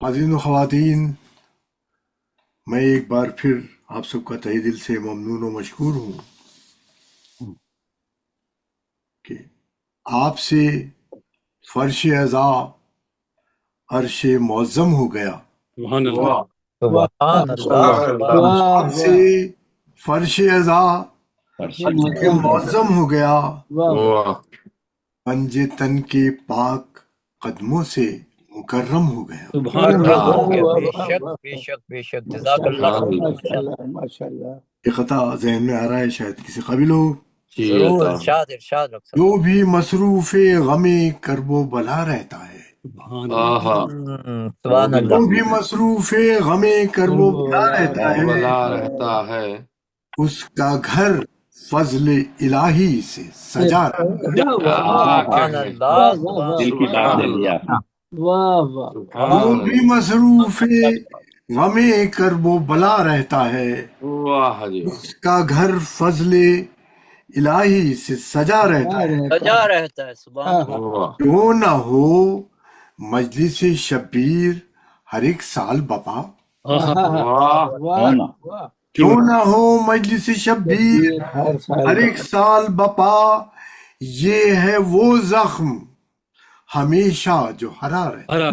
حاضرین و خواتین، میں ایک بار پھر آپ سب کا تہہ دل سے ممنون و مشکور ہوں کہ آپ سے فرش اعضا عرش معظم ہو گیا. سبحان اللہ، سبحان اللہ، آپ سے فرش اعضا عرش معظم ہو گیا. پنج تن کے پاک قدموں سے مکرم ہو گیا. سبحان مکرم ہو گیا. اللہ، بے شک بے شک بے شک، جزاک اللہ خیر. ماشاءاللہ. یہ خطا ذہن میں آ رہا ہے، شاید کسی قابل ہو. ضرور ارشاد ڈاکٹر صاحب. جو بھی مصروف غم کرب و بلا رہتا ہے، سبحان اللہ، سبحان جو اللہ. بھی مصروف غم کرب و بلا رہتا ہے، اس کا گھر فضل الہی سے سجا رہتا ہے. سبحان اللہ، سبحان دل کی بات لے لیا. واہ واہ. جو بھی مصروف غم کرب و بلا رہتا ہے، اس کا گھر فضل الہی سے سجا رہتا ہے. سجا رہتا ہے. سبحان اللہ. کیوں نہ ہو مجلس شبیر ہر ایک سال بپا، کیوں نہ ہو مجلس شبیر ہر ایک سال بپا. یہ ہے وہ زخم ہمیشہ جو ہرا رہتا ہے.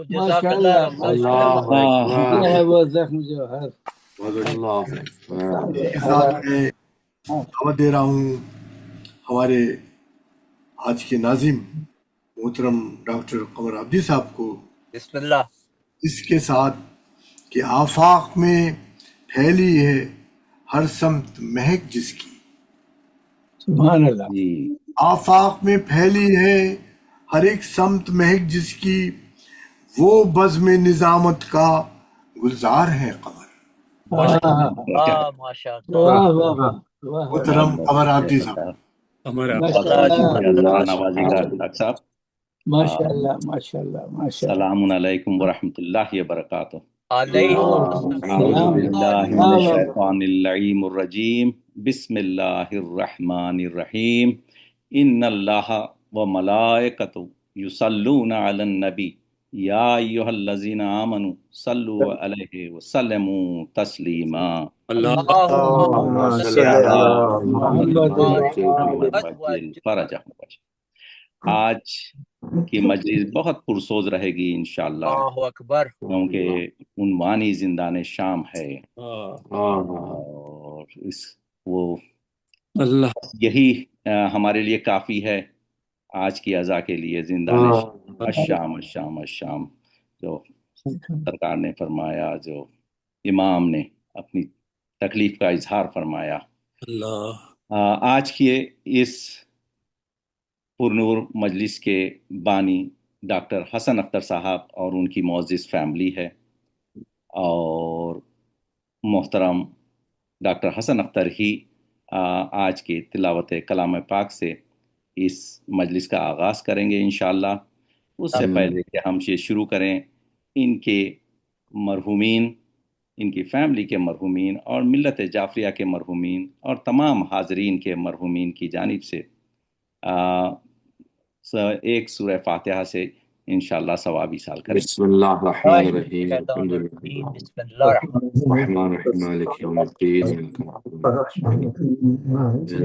جزاک اللہ. یہ ہے وہ زخم جو ہر کے ساتھ میں دعوت دے رہا ہوں ہمارے آج کے ناظم محترم ڈاکٹر قمر عابدی صاحب کو، بسم اللہ. اس کے ساتھ کہ آفاق میں پھیلی ہے ہر سمت مہک جس کی. سبحان اللہ. جی آفاق میں پھیلی ہے ہر ایک سمت مہک جس کی، وہ بزم نظامت کا گلزار ہے قمر. ماشاء اللہ. واہ واہ واہ. محترم قمر عابدی صاحب. ہمارا اللہ نوازی کا ڈاکٹر صاحب. ماشاءاللہ ماشاءاللہ ماشاءاللہ. السلام علیکم ورحمۃ اللہ وبرکاتہ. علیکم اعوذ باللہ من الشیطان اللعین الرجیم. بسم اللہ الرحمن الرحیم. ان اللہ وملائکتہ یصلون علی النبی یا ایھا الذین آمنوا صلوا علیہ وسلموا تسلیما. آج کی مجلس بہت پرسوز رہے گی انشاءاللہ، اللہ اکبر. کیونکہ عنوانی زندان شام ہے، اور وہ اللہ یہی ہمارے لیے کافی ہے آج کی اذا کے لیے. زندان الشام الشام الشام جو سرکار نے فرمایا، جو امام نے اپنی تکلیف کا اظہار فرمایا. اللہ آج کی اس پرنور مجلس کے بانی ڈاکٹر حسن اختر صاحب اور ان کی معزز فیملی ہے، اور محترم ڈاکٹر حسن اختر ہی آج کی تلاوت کلام پاک سے اس مجلس کا آغاز کریں گے انشاءاللہ. اس سے پہلے کہ ہم یہ شروع کریں، ان کے مرحومین، ان کی فیملی کے مرحومین اور ملت جعفریہ کے مرحومین اور تمام حاضرین کے مرحومین کی جانب سے ایک سورہ فاتحہ سے انشاءاللہ ثوابی سال کریں. بسم اللہ الرحمن الرحیم. بسم اللہ الرحمن الرحیم مالک یوم الدین.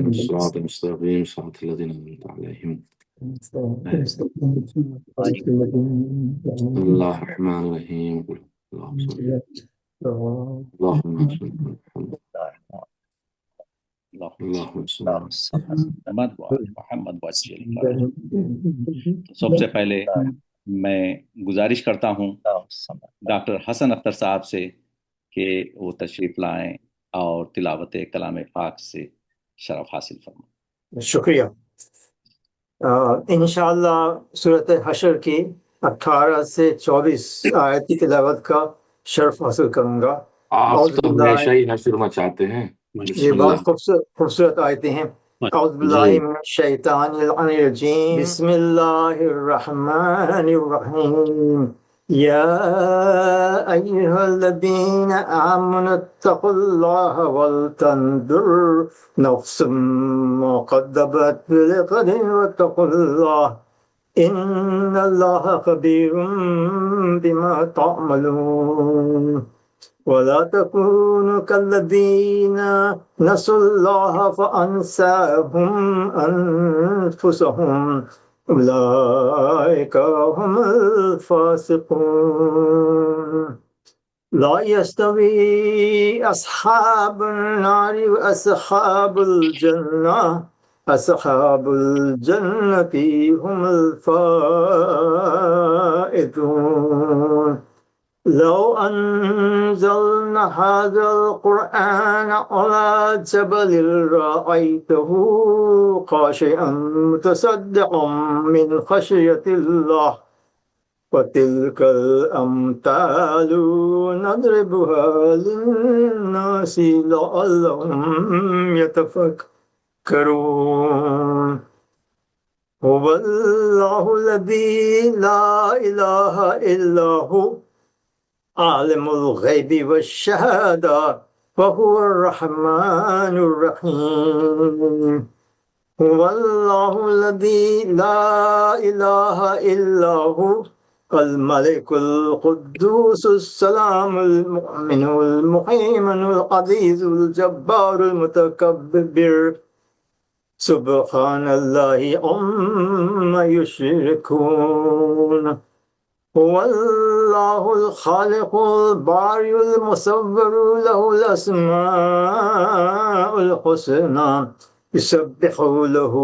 الصراط المستقیم صراط الذین انعمت علیہم. اللہ الرحمن الرحیم. اللہم محمد. سب سے پہلے میں گزارش کرتا ہوں ڈاکٹر حسن اختر صاحب سے کہ وہ تشریف لائیں اور تلاوت کلام پاک سے شرف حاصل فرمائیں. شکریہ. انشاءاللہ سورۃ حشر کی 18 سے 24 آیت کی تلاوت کا شرف حاصل کروں گا. آپ تو ہمیشہ ہی حشر مچاتے ہیں. یہ بہت خوبصورت آیتیں ہیں. اعوذ باللہ من الشیطان الرجیم. بسم اللہ الرحمن الرحیم. يا أيها الذين آمنوا اتقوا الله ولتنظر نفس ما قدمت لغد واتقوا الله إن الله خبير بما تعملون ولا تكونوا كالذين نسوا الله فأنساهم أنفسهم أولئك هم الفاسقون لا يستوي أصحاب النار وأصحاب الجنة أصحاب الجنة هم الفائزون لو أنزلنا هذا القرآن على جبل رأيته خاشعا متصدعا من خشية الله وتلك الأمثال نضربها للناس لعلهم يتفكرون هو الله الذي لا إله إلا هو عالم الغيب والشهادة وهو الرحمن الرحيم هو الله الذي لا إله إلا هو الملك القدوس السلام المؤمن المهيمن العزيز الجبار المتكبر سبحان الله عما يشركون هو الله الخالق البارئ المصور له الأسماء الحسنى يسبح له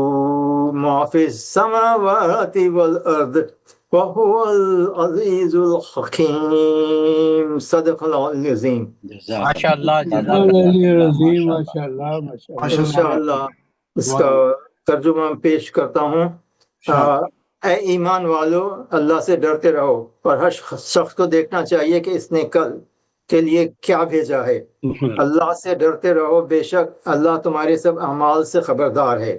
ما في السماوات والأرض وهو العزيز الحكيم صدق الله العظيم ما شاء اللہ علی العظیم ماشاء اللہ ماشاء اللہ انشاءاللہ اس کا ترجمہ پیش کرتا ہوں اے ایمان والو اللہ سے ڈرتے رہو اور ہر شخص کو دیکھنا چاہیے کہ اس نے کل کے لیے کیا بھیجا ہے اللہ سے ڈرتے رہو بے شک اللہ تمہارے سب اعمال سے خبردار ہے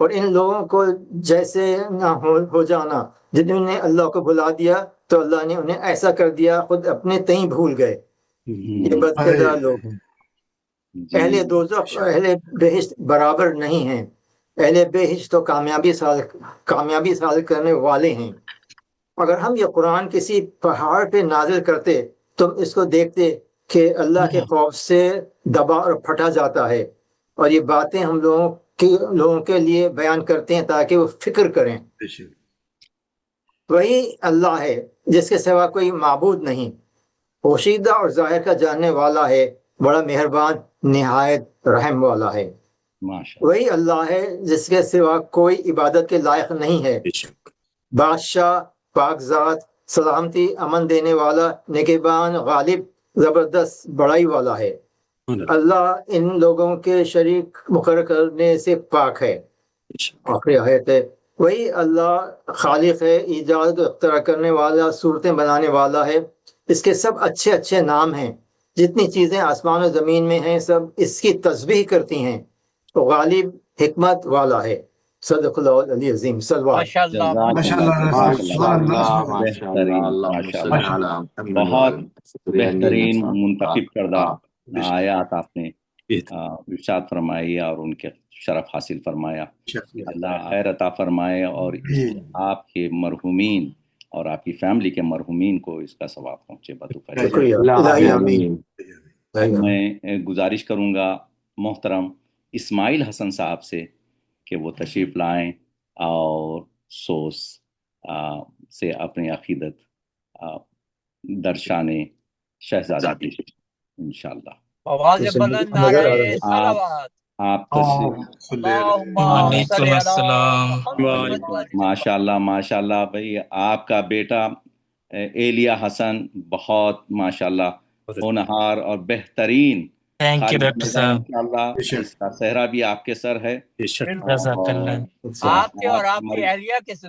اور ان لوگوں کو جیسے نہ ہو جانا جنہوں نے اللہ کو بھلا دیا تو اللہ نے انہیں ایسا کر دیا خود اپنے تئیں بھول گئے یہ بدکردار لوگ اہل دوزخ اور اہل بہشت برابر نہیں ہیں اہل بہشت تو کامیابی حاصل کرنے والے ہیں اگر ہم یہ قرآن کسی پہاڑ پہ نازل کرتے تم اس کو دیکھتے کہ اللہ کے خوف سے دبا اور پھٹا جاتا ہے اور یہ باتیں ہم لوگوں کے لیے بیان کرتے ہیں تاکہ وہ فکر کریں وہی اللہ ہے جس کے سوا کوئی معبود نہیں پوشیدہ اور ظاہر کا جاننے والا ہے بڑا مہربان نہایت رحم والا ہے وہی اللہ ہے جس کے سوا کوئی عبادت کے لائق نہیں ہے بادشاہ پاک ذات سلامتی امن دینے والا نگہبان غالب زبردست بڑائی والا ہے اللہ ان لوگوں کے شریک مقرر کرنے سے پاک ہے آخری آیت ہے وہی اللہ خالق ہے ایجاد و اختراع کرنے والا صورتیں بنانے والا ہے اس کے سب اچھے اچھے نام ہیں جتنی چیزیں آسمان و زمین میں ہیں سب اس کی تسبیح کرتی ہیں تو غالب حکمت والا ہے صدق اللہ العلی عظیم بہت بہترین منتخب کردہ آیات آپ نے ارشاد فرمائی اور ان کے شرف حاصل فرمایا اللہ خیر عطا فرمائے اور آپ کے مرحومین اور آپ کی فیملی کے مرحومین کو اس کا ثواب پہنچے میں گزارش کروں گا محترم اسماعیل حسن صاحب سے کہ وہ تشریف لائیں اور سوس سے اپنی عقیدت درشان شہزادہ کی انشاءاللہ آواز بلند نعرہ صلوات آپ ماشاءاللہ ماشاءاللہ بھائی آپ کا بیٹا ایلیا حسن بہت ماشاءاللہ ہونہار اور بہترین تھینک یو ڈاکٹر صاحب اس کا صحرا بھی آپ کے سر ہے آپ کے اور آپ کی اہلیہ کے سر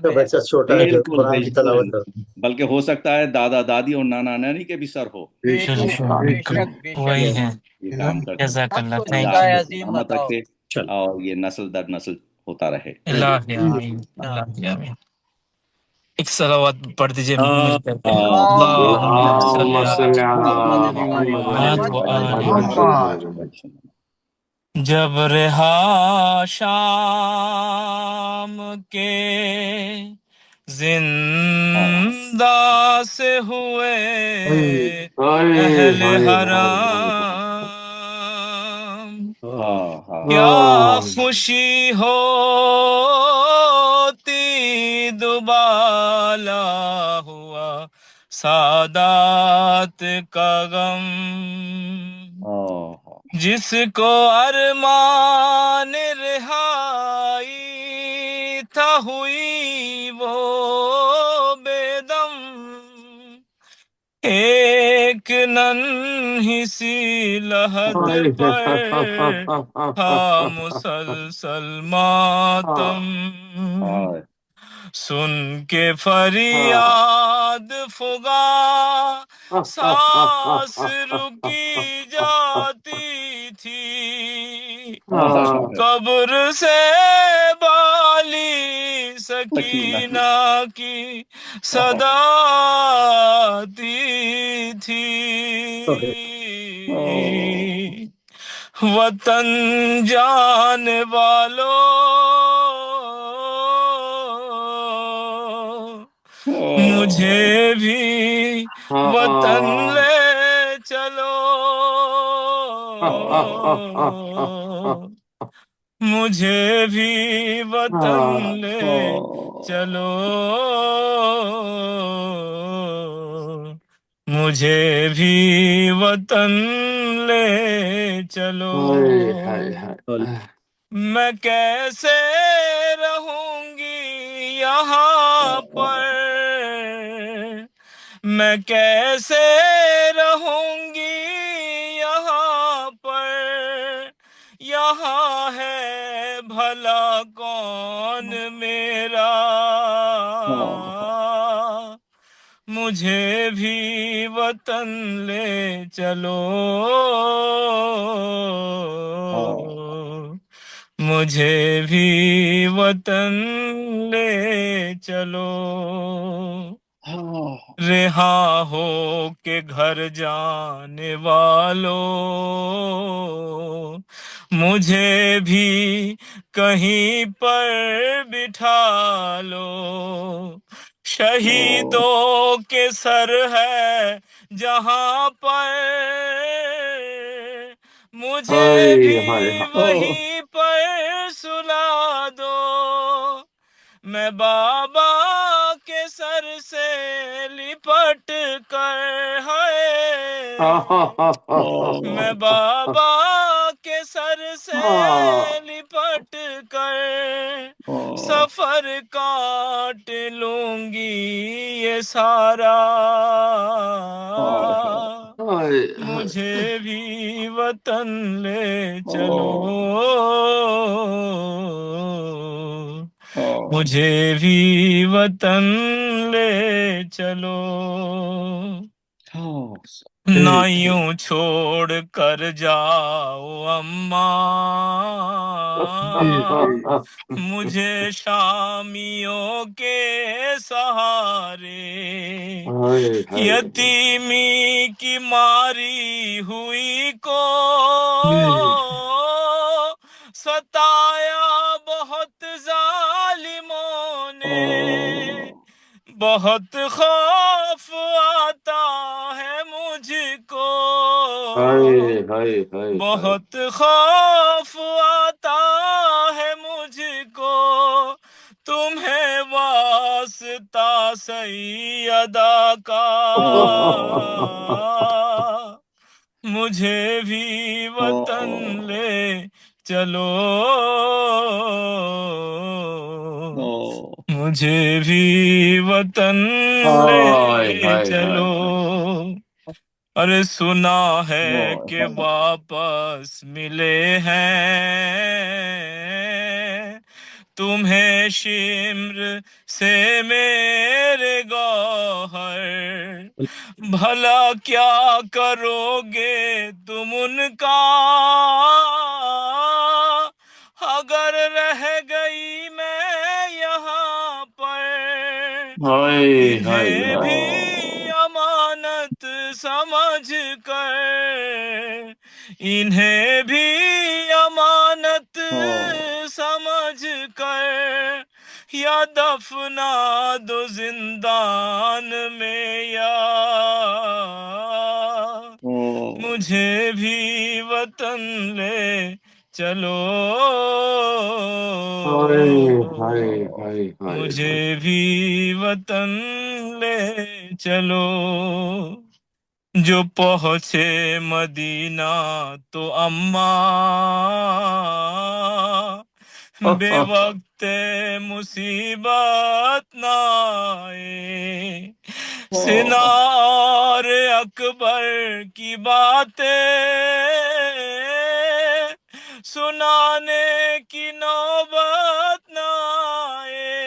بلکہ ہو سکتا ہے دادا دادی اور نانا نانی کے بھی سر ہو وہی ہے جزاک اللہ تھینک یو اور یہ نسل در نسل ہوتا رہے ایک صلوات پڑھ دیجئے مل کر کے اللهم اللہم صل صلی على علی محمد محمد و آل محمد. جب رہا شام کے زندہ سے ہوئے اہل حرام، کیا خوشی ہوتی دوبالا ہوا سادات کا غم. جس کو ارمان رہائی تھا ہوئی وہ بے دم، ایک ننھی سی لحد پر تھا مسلسل ماتم. سن کے فریاد فغاں سانس رکی جاتی تھی، قبر سے بالی سکینہ کی صدا آتی تھی. وطن جان والوں مجھے بھی وطن لے چلو، مجھے بھی وطن لے چلو، مجھے بھی وطن لے چلو. میں کیسے رہوں گی یہاں پر، میں کیسے رہوں گی یہاں پر، یہاں ہے بھلا کون میرا. مجھے بھی وطن لے چلو، مجھے بھی وطن لے چلو. رہا ہو کے گھر جانے والوں مجھے بھی کہیں پر بٹھا لو. شہیدوں کے سر ہے جہاں پر، مجھے بھی وہیں پر سلا دو. میں بابا کے سر سے لپٹ کر ہے، میں بابا کے سر سے لپٹ کر سفر کاٹ لوں گی یہ سارا. مجھے بھی وطن لے چلو، مجھے بھی وطن لے چلو. نہ یوں چھوڑ کر جاؤ اماں مجھے شامیوں کے سہارے. یتیمی کی ماری ہوئی کو ستایا بہت ظالموں نے. بہت خوف آتا ہے مجھ کو، بہت خوف آتا ہے مجھ کو، تمہیں واسطہ سیدہ کا. مجھے بھی وطن لے چلو، مجھے بھی وطن لے چلو. ارے سنا ہے کہ واپس ملے ہیں تمہیں شمر سے میرے گوہر. بھلا کیا کرو گے تم ان کا اگر رہ گئی میں یہاں پر. ہائے ہائے انہیں ہائے بھی امانت سمجھ کر، انہیں بھی امانت سمجھ کر، یا دفنا دو زندان میں، یا مجھے بھی وطن لے چلو، ہائے ہائے ہائے مجھے بھی وطن لے چلو۔ جو پہنچے مدینہ تو اماں بے وقت مصیبت نہ آئے، سنا اور اکبر کی باتیں سنانے کی نوبت نہ آئے،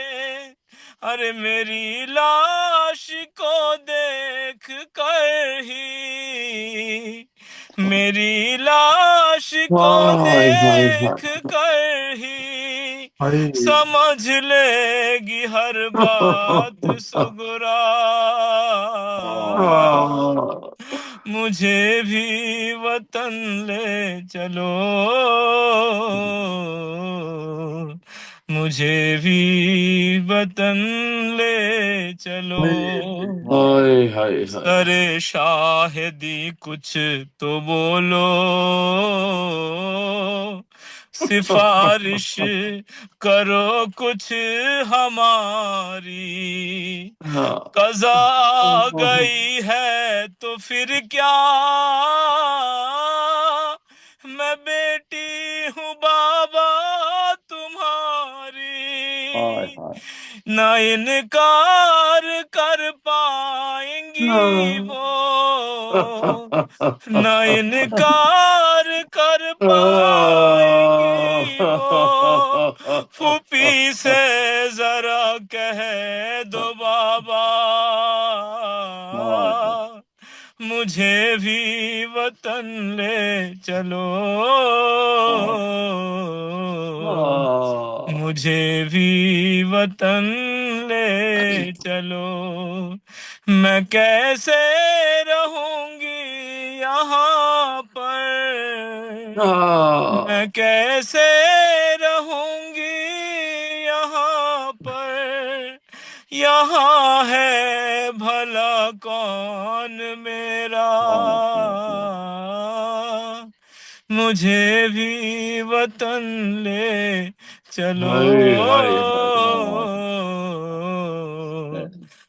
ارے میری لاش کو دیکھ کر ہی، میری لاش کو دیکھ کر ہی سمجھ لے گی ہر بات سغرا، مجھے بھی وطن لے چلو، مجھے بھی وطن لے چلو۔ ہائے ہائے سر شاہدی کچھ تو بولو، سفارش کرو کچھ ہماری، قضا آ گئی ہے تو پھر کیا، میں بیٹی ہوں بابا تمہاری، نہ انکار کر پائیں گی وہ، نہ انکار کر پائیں گی وہ، پھوپھی سے ذرا کہہ دو بابا، مجھے بھی وطن لے چلو، مجھے بھی وطن لے چلو، میں کیسے رہوں گی یہاں پر، میں کیسے رہوں گی یہاں پر، یہاں ہے بھلا کون میرا، مجھے بھی وطن لے چلو،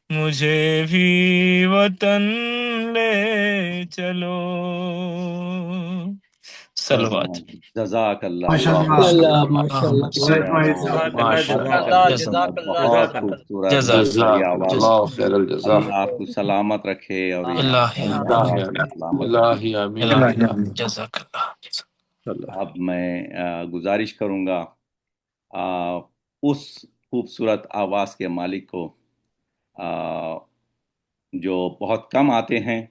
مجھے بھی وطن لے چلو۔ صلوات۔ جزاک اللہ ماشاء خیر۔ اللہ ماشاء اللہ ماشاء اللہ ماشاء اللہ، جزاک اللہ، بہت جزاک اللہ۔ خوبصورت، جزاک بہت بڑی آواز۔ اللہ خیر الجزا۔ اللہ آپ کو سلامت رکھے اور اللہ سلامت الہی آمین۔ جزاک اللہ۔ اب میں گزارش کروں گا اس خوبصورت آواز کے مالک کو، جو بہت کم آتے ہیں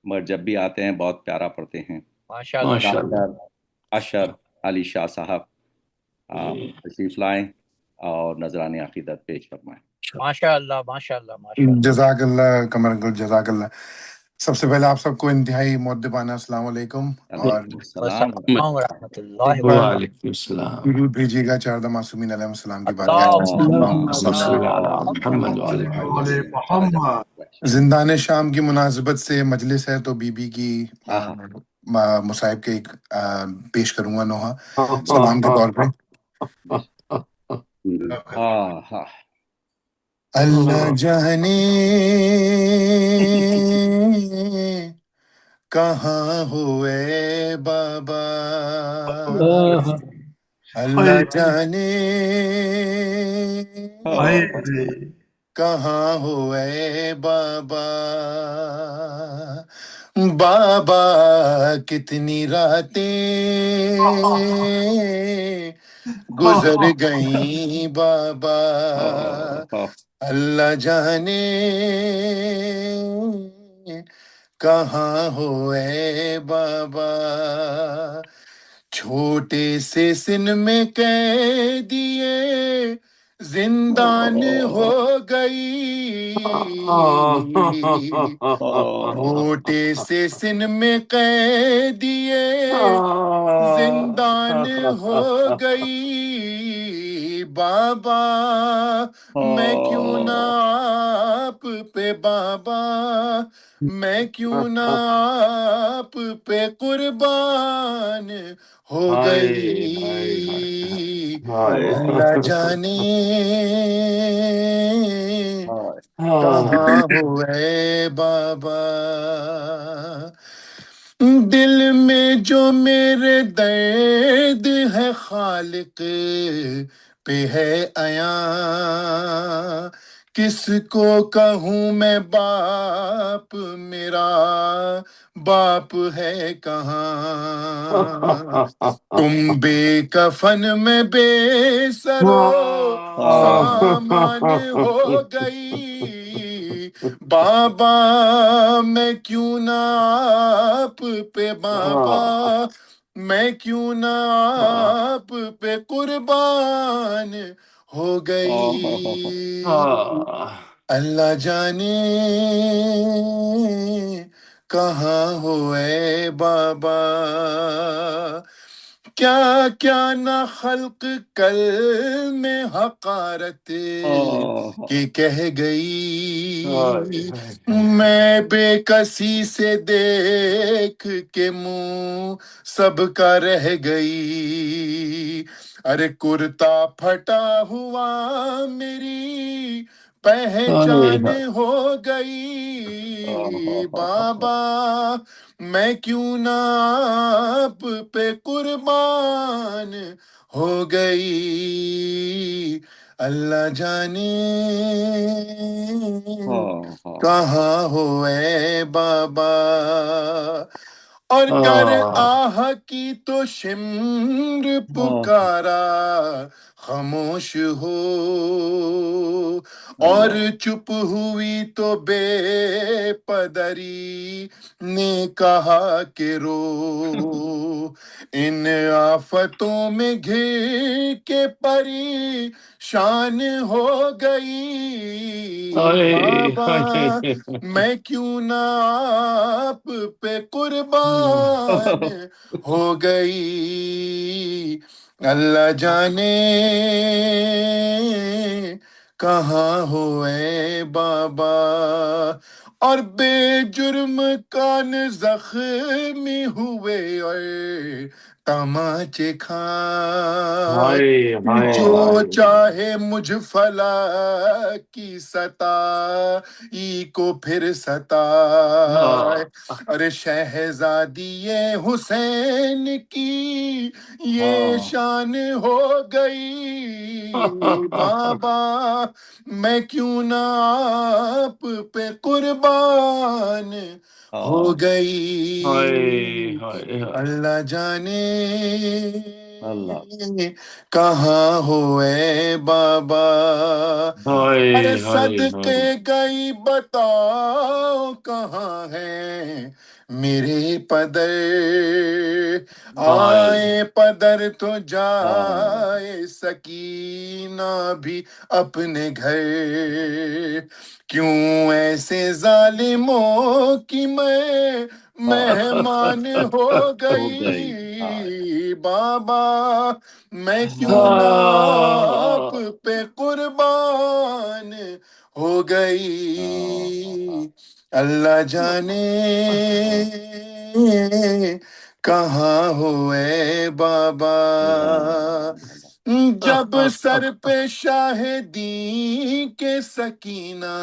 مگر جب بھی آتے ہیں بہت پیارا پڑھتے ہیں، ماشاء اللہ، ڈاکٹر اشر علی شاہ صاحب تشریف لائیں اور نذران عقیدت پیش فرمائیں۔ ماشاء اللہ، ماشاء اللہ، ماشاء اللہ۔ جزاک اللہ قمر انکل، جزاک اللہ۔ سب سے پہلے آپ سب کو انتہائی مؤدبانہ السلام علیکم، اور السلام السلام ورحمۃ اللہ وبرکاتہ۔ وعلیکم السلام۔ درود بھیجیے گا چار معصومین علیہ السلام کی بارگاہ اللہم اللہم صل علی محمد وعلی علی محمد۔ زندان شام کی مناسبت سے مجلس ہے تو بی بی کی مصائب کے ایک پیش کروں گا نوحہ سلام کے طور پہ۔ اللہ جانے کہاں ہوئے بابا، اللہ جانے کہاں ہوئے بابا، بابا کتنی راتیں گزر گئیں بابا، اللہ جانے کہاں ہوئے بابا، چھوٹے سے سن میں کہہ دیے زندان ہو گئی، چھوٹے سے سن میں قیدیے زندان ہو گئی، بابا میں کیوں نہ آپ پہ بابا میں کیوں نہ آپ پہ قربان ہو گئی، اللہ جانے کہاں ہو اے بابا، دل میں جو میرے درد ہے خالق پہ ہے عیاں، کس کو کہوں میں باپ میرا باپ ہے کہاں، تم بے کفن میں بے سرو سامان ہو گئی، بابا میں کیوں نہ آپ پہ بابا میں کیوں نہ آپ پہ قربان ہو گئی، اللہ جانے کہاں ہو اے بابا، کیا کیا نہ خلق کل میں حقارت کی کہہ گئی، میں بے کسی سے دیکھ کے منہ سب کا رہ گئی، ارے کرتا پھٹا ہوا میری پہچان ہو گئی، بابا میں کیوں نہ آپ پہ قربان ہو گئی، اللہ جانے کہاں ہو اے بابا، اور گر آہ کی تو شمر پکارا خاموش ہو، اور چپ ہوئی تو بے پدری نے کہا کہ رو، ان آفتوں میں گھر کے پریشان ہو گئی، بابا میں کیوں نہ آپ پہ قربان ہو گئی، اللہ جانے کہاں ہو اے بابا، اور بے جرم کان زخمی ہوئے اور تماچے کھائے، جو چاہے مجھ فلا کی ستائی کو پھر ستائے، ارے شہزادی حسین کی یہ شان ہو گئی، بابا میں کیوں نہ آپ پہ قربان ہو گئی، اللہ جانے کہاں ہو اے بابا، ارے صدقے گئی بتاؤ کہاں ہے میرے پدر، آئے پدر تو جائے سکینہ بھی اپنے گھر، کیوں ایسے ظالموں کی میں مہمان ہو گئی، بابا میں کیوں نہ آپ پہ قربان ہو گئی، اللہ جانے کہاں ہو اے بابا، جب سر پہ شاہ دین کے سکینہ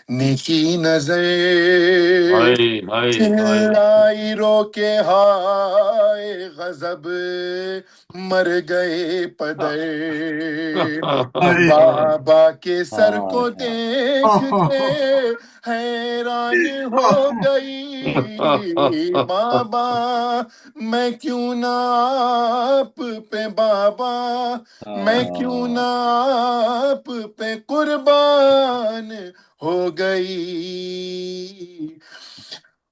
نے کی نظر، چلائی رو کے ہائے غضب مر گئے پدر، بابا کے سر کو دیکھ کے حیران ہو گئی، بابا میں کیوں نہ آپ پہ بابا میں کیوں نہ آپ پہ قربان ہو گئی،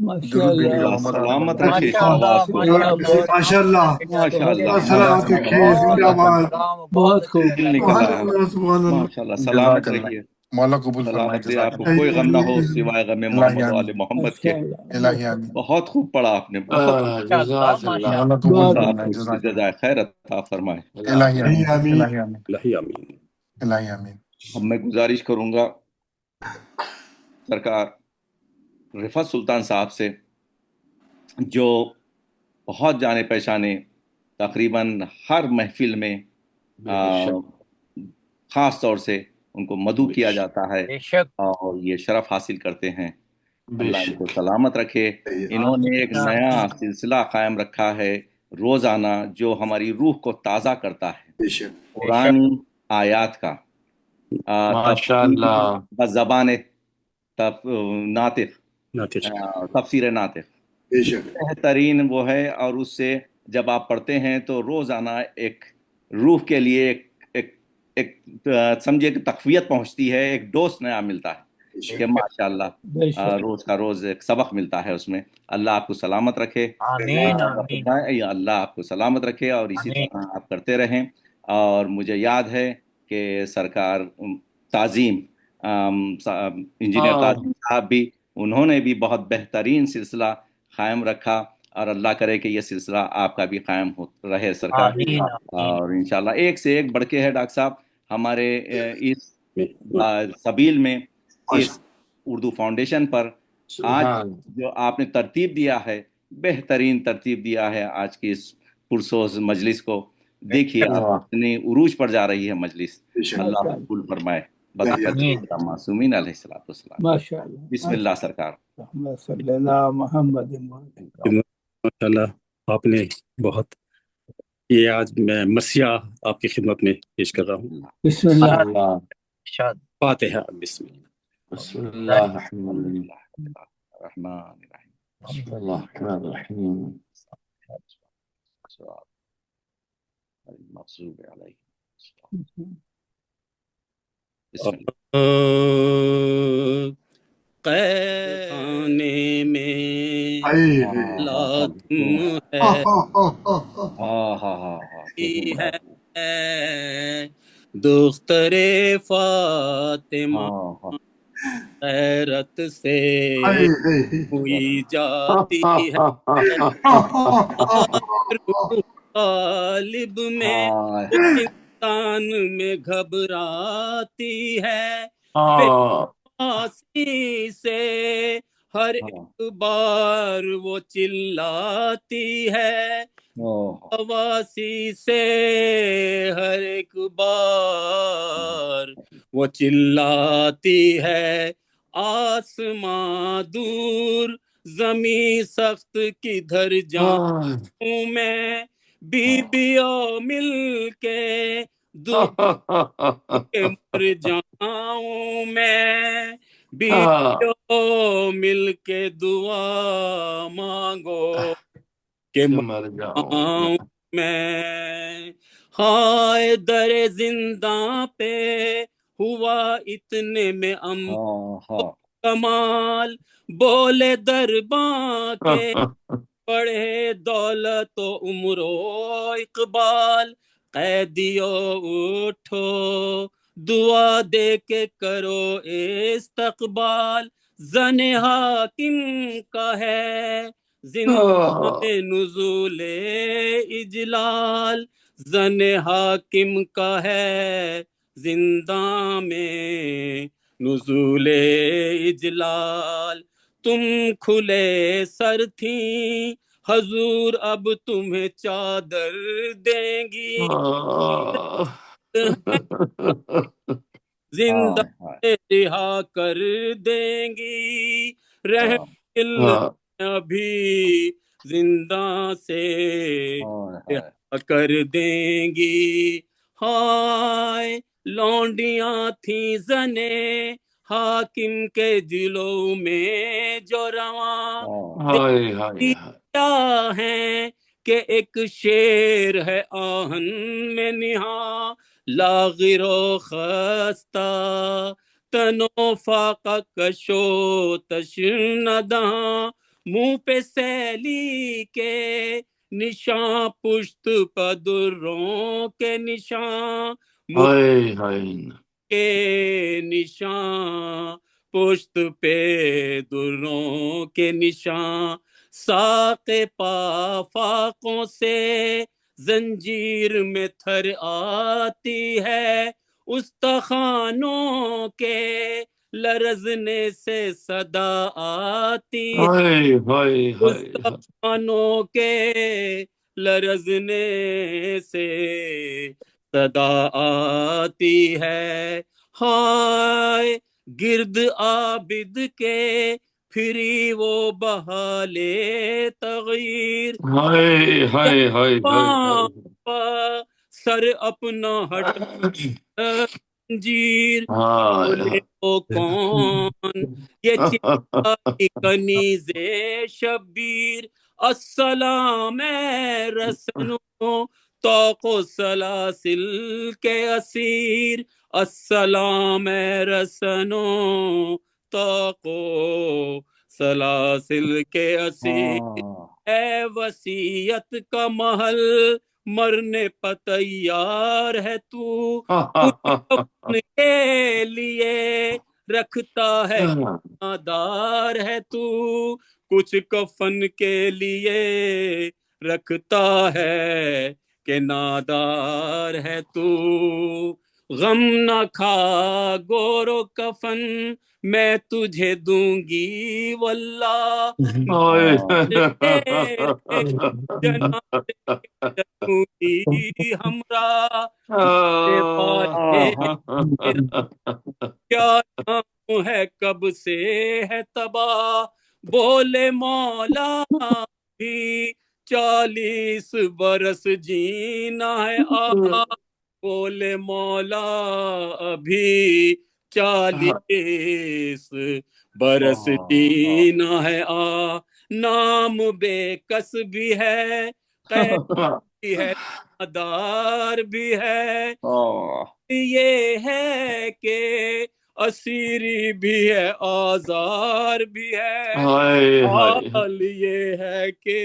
اللہ سلامت رکھے ماشاءاللہ شہباز کو، ماشاءاللہ ماشاءاللہ ماشاءاللہ سلامت رکھے، زندہ باد، بہت خوب، دل نکل رہا ہے، سبحان اللہ۔ ماشاءاللہ سلامت رہیے، مولا قبول فرمائے، سلامت رہیے، آپ کو جزاک کوئی غم نہ ہو سوائے غم محمد و آل محمد کے۔ الہی آمین، بہت خوب پڑھا آپ نے، بہت ماشاءاللہ ماشاءاللہ مولا قبول اللہ فرمائے، آپ کو اس کی جزاک اللہ، جزائے خیر عطا فرمائے۔ الہی آمین، آمین۔ الہی آمین، الہی آمین۔ الہی آمین۔ اب میں گزارش کروں گا سرکار رفعت سلطان صاحب سے، جو بہت جانے پہچانے، تقریباً ہر محفل میں خاص طور سے ان کو مدعو کیا جاتا ہے بے شک اور یہ شرف حاصل کرتے ہیں۔ اللہ ان کو سلامت رکھے۔ انہوں نے ایک نیا سلسلہ قائم رکھا ہے روزانہ، جو ہماری روح کو تازہ کرتا ہے، قرآنی آیات کا ماشاءاللہ زبان ناطق، تفسیر ناطق بہترین وہ ہے، اور اس سے جب آپ پڑھتے ہیں تو روزانہ ایک روح کے لیے ایک سمجھے کہ تقویت پہنچتی ہے، ایک ڈوز نیا ملتا ہے کہ ماشاءاللہ روز کا روز ایک سبق ملتا ہے اس میں۔ اللہ آپ کو سلامت رکھے، آمین آمین اللہ آپ کو سلامت رکھے، اور اسی طرح آپ کرتے رہیں۔ اور مجھے یاد ہے کہ سرکار تعظیم انجینئر تعظیم صاحب بھی، انہوں نے بھی بہت بہترین سلسلہ قائم رکھا، اور اللہ کرے کہ یہ سلسلہ آپ کا بھی قائم رہے سرکار۔ آمین اور انشاءاللہ ایک سے ایک بڑھ کے ہے ڈاکٹر صاحب ہمارے اس سبیل میں، اس اردو فاؤنڈیشن پر آج جو آپ نے ترتیب دیا ہے، بہترین ترتیب دیا ہے آج کی اس پرسوز مجلس کو۔ دیکھیے آپ اتنی عروج پر جا رہی ہے مجلس، اللہ قبول فرمائے معصومین علیہ الصلوۃ والسلام۔ ماشاءاللہ، بسم اللہ سرکار۔ صلی اللہ محمد۔ ماشاءاللہ آپ نے بہت، یہ آج میں مرثیہ آپ کی خدمت میں پیش کر رہا ہوں۔ بسم اللہ، فاتحہ۔ بسم اللہ بسم الله الرحمن الرحیم، الرحمن الرحيم المغضوب علیہم۔ بسم اللہ۔ خانے میں لاتم ہے دختر فاطمہ، غیرت سے ہوئی جاتی ہے غالب میں، انسان میں گھبراتی ہے، آسی سے ہر ایک بار وہ چلاتی ہے، آواسی سے ہر ایک بار وہ چلاتی ہے، آسماں دور زمیں سخت کدھر جاؤں میں، بیویوں مل کے دکھ مر جاؤں میں، بیویوں مل کے دعا مانگو کہ مر جاؤں میں ہائے در زندہ پہ ہوا اتنے میں کمال بولے درباں کے پڑھے دولت و عمر و اقبال قیدیو اٹھو دعا دے کے کرو استقبال زن حاکم کا ہے زندہ میں نزول اجلال زن حاکم کا ہے زندہ میں نزول اجلال تم کھلے سر تھیں حضور اب تمہیں چادر دیں گی زندہ رہا کر دیں گی رحم دل ابھی زندہ سے رہا کر دیں گی ہائے لونڈیاں تھیں زنے حاکم کے دلوں میں جو رواں کیا ہے کہ ایک شیر ہے آہن میں نہاں لاغر و خستہ تنو فاقہ کشو تشندہاں منہ پہ سیلی کے نشاں پشت پدروں کے نشاں کے نشاں پشت پہ دروں کے نشاں ساق پا فاقوں سے زنجیر میں تھر آتی ہے استخوانوں کے لرزنے سے صدا آتی ہے استخوانوں کے لرزنے سے صدا آتی ہے ہائے گرد عابد کے پھری وہ بحالے تغیر سر اپنا ہٹ زنجیر بولے وہ کون یہ چاہی کنیز شبیر السلام اے رسنوں توق و سلاسل کے اسیر السلام اے رسنوں توق و سلاسل کے اسیر اے وصیت کا محل مرنے پہ تیار ہے تو کچھ کفن کے لیے رکھتا ہے نادار ہے تو کچھ کفن کے لیے رکھتا ہے کہ نادار ہے تو غم نہ کھا گور و کفن میں تجھے دوں گی واللہ ہمراہ کیا نام ہے کب سے ہے تباہ بولے مولا بھی 40 برس جینا ہے بولے مولا ابھی 40 برس جینا ہے نام بے کس بھی ہے قید بھی ہے دار بھی ہے یہ ہے کہ اسیری بھی ہے آزار بھی ہے حال یہ ہے کہ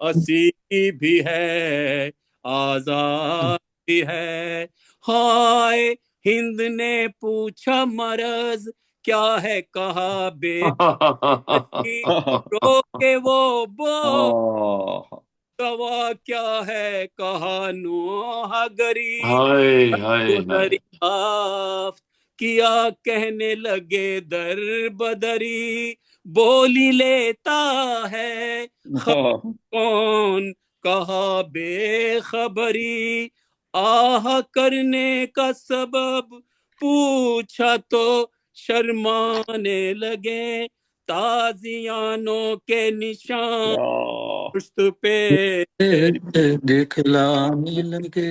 اسیری بھی ہے آزار بھی ہے ہائے ہند نے پوچھا مرض کیا ہے کہا بے رو کے وہ بو دوا کیا ہے کہا نوح غریب دریافت کیا کہنے لگے در بدری بولی لیتا ہے کون کہا بے خبری آہ کرنے کا سبب پوچھا تو شرمانے لگے تازیانوں کے نشان پشت پہ دکھلانے لگے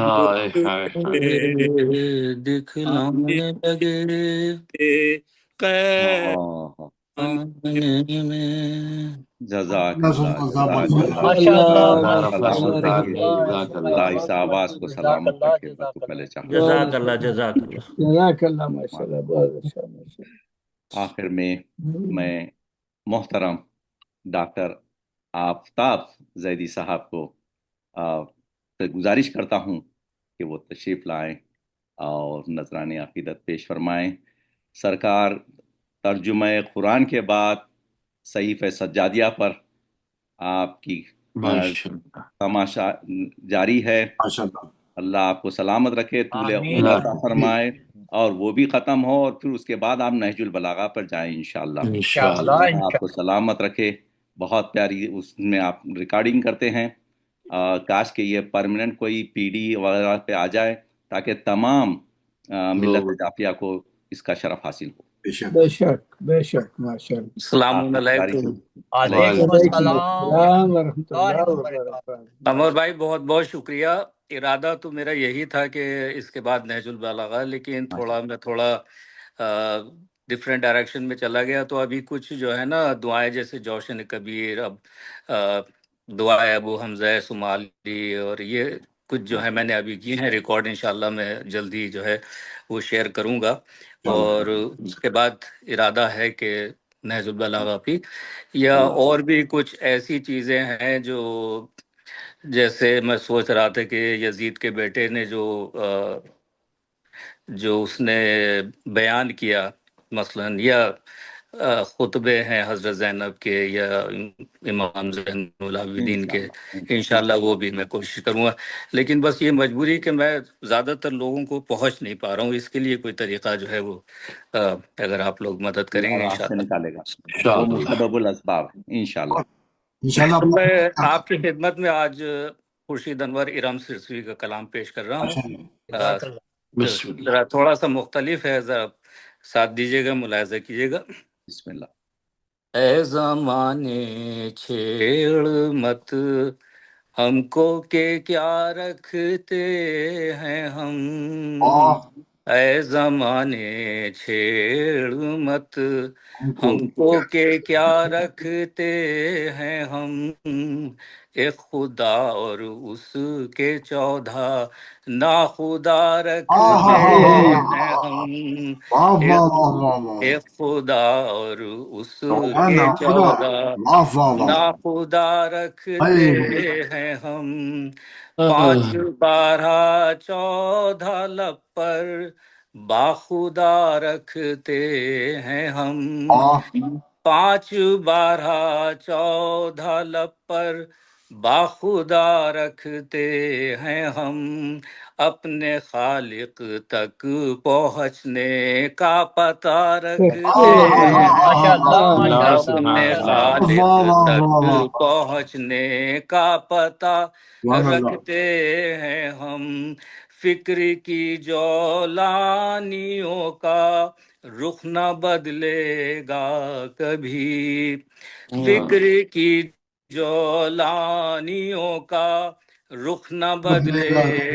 ہائے ہائے ہائے دکھلانے لگے جزاک اللہ اللہ جزاک جزاک اللہ ماشاء اللہ اللہ ماشاء رحمت اللہ رکھیے جزاک اللہ اللہ اس آواز کو سلامت رکھے بتو پہلے چاہتا جزاک اللہ جزاک اللہ جزاک اللہ ماشاء اللہ بہت اچھا ماشاء آخر میں اللہ میں محترم ڈاکٹر آفتاب زیدی صاحب کو سے گزارش کرتا ہوں کہ وہ تشریف لائیں اور نذرانِ عقیدت پیش فرمائیں. سرکار ترجمہ قرآن کے بعد صحیفہ سجادیہ پر آپ کی تماشا جاری ہے. اللہ آپ کو سلامت رکھے، طول عمر عطا فرمائے اور وہ بھی ختم ہو اور پھر اس کے بعد آپ نہج البلاغہ پر جائیں انشاءاللہ. اللہ آپ کو سلامت رکھے. بہت پیاری اس میں آپ ریکارڈنگ کرتے ہیں. کاش کہ یہ پرماننٹ کوئی پی ڈی وغیرہ پہ آ جائے تاکہ تمام ملت جعفریہ کو اس کا شرف حاصل ہو. بے شک ماشاء اللہ. السلام علیکم. وعلیکم السلام ورحمۃ اللہ وبرکاتہ. عمر بھائی بہت بہت شکریہ. ارادہ تو میرا یہی تھا کہ اس کے بعد نہج البلاغہ، لیکن تھوڑا ڈفرینٹ ڈائریکشن میں چلا گیا. تو ابھی کچھ جو ہے نا دعائیں، جیسے جوشن کبیر، اب دعائے ابو حمزہ صومالی، اور یہ کچھ جو ہے میں نے ابھی کی ہیں ریکارڈ. انشاءاللہ میں جلدی جو ہے وہ شیئر کروں گا. اور اس کے بعد ارادہ ہے کہ نہج البلاغہ بھی یا اور بھی کچھ ایسی چیزیں ہیں جو، جیسے میں سوچ رہا تھا کہ یزید کے بیٹے نے جو اس نے بیان کیا مثلاً، یا خطبے ہیں حضرت زینب کے یا امام زین العابدین کے، انشاءاللہ وہ بھی میں کوشش کروں گا. لیکن بس یہ مجبوری کہ میں زیادہ تر لوگوں کو پہنچ نہیں پا رہا ہوں. اس کے لیے کوئی طریقہ جو ہے وہ اگر آپ لوگ مدد کریں گے آپ سے انشاءاللہ. نکالے گا وہ مسبب الاسباب انشاءاللہ. میں آپ کی خدمت میں آج خورشید انور ارم سرسوی کا کلام پیش کر رہا ہوں. ذرا تھوڑا سا مختلف ہے، ذرا ساتھ دیجیے گا، ملاحظہ کیجیے گا. بسم اللہ. اے زمانے چھیڑ مت ہم کو کہ کیا رکھتے ہیں ہم، اے زمانے چھیڑ مت ہم کو کہ کیا رکھتے ہیں ہم، ایک خدا اور اس کے 14 ناخدا رکھتے ہیں ہم، ایک خدا اور اس کے 14 ناخدا رکھتے ہیں ہم، 5 12 14 لب پر باخدا رکھتے ہیں ہم، 5 12 14 لب پر باخدا رکھتے ہیں ہم، اپنے خالق تک پہنچنے کا پتہ رکھتے ہیں ہم، اپنے خالق تک پہنچنے کا پتہ رکھتے ہیں ہم، فکر کی جولانیوں کا رخ نہ بدلے گا کبھی، فکر کی جولانیوں کا رخ نہ بدلے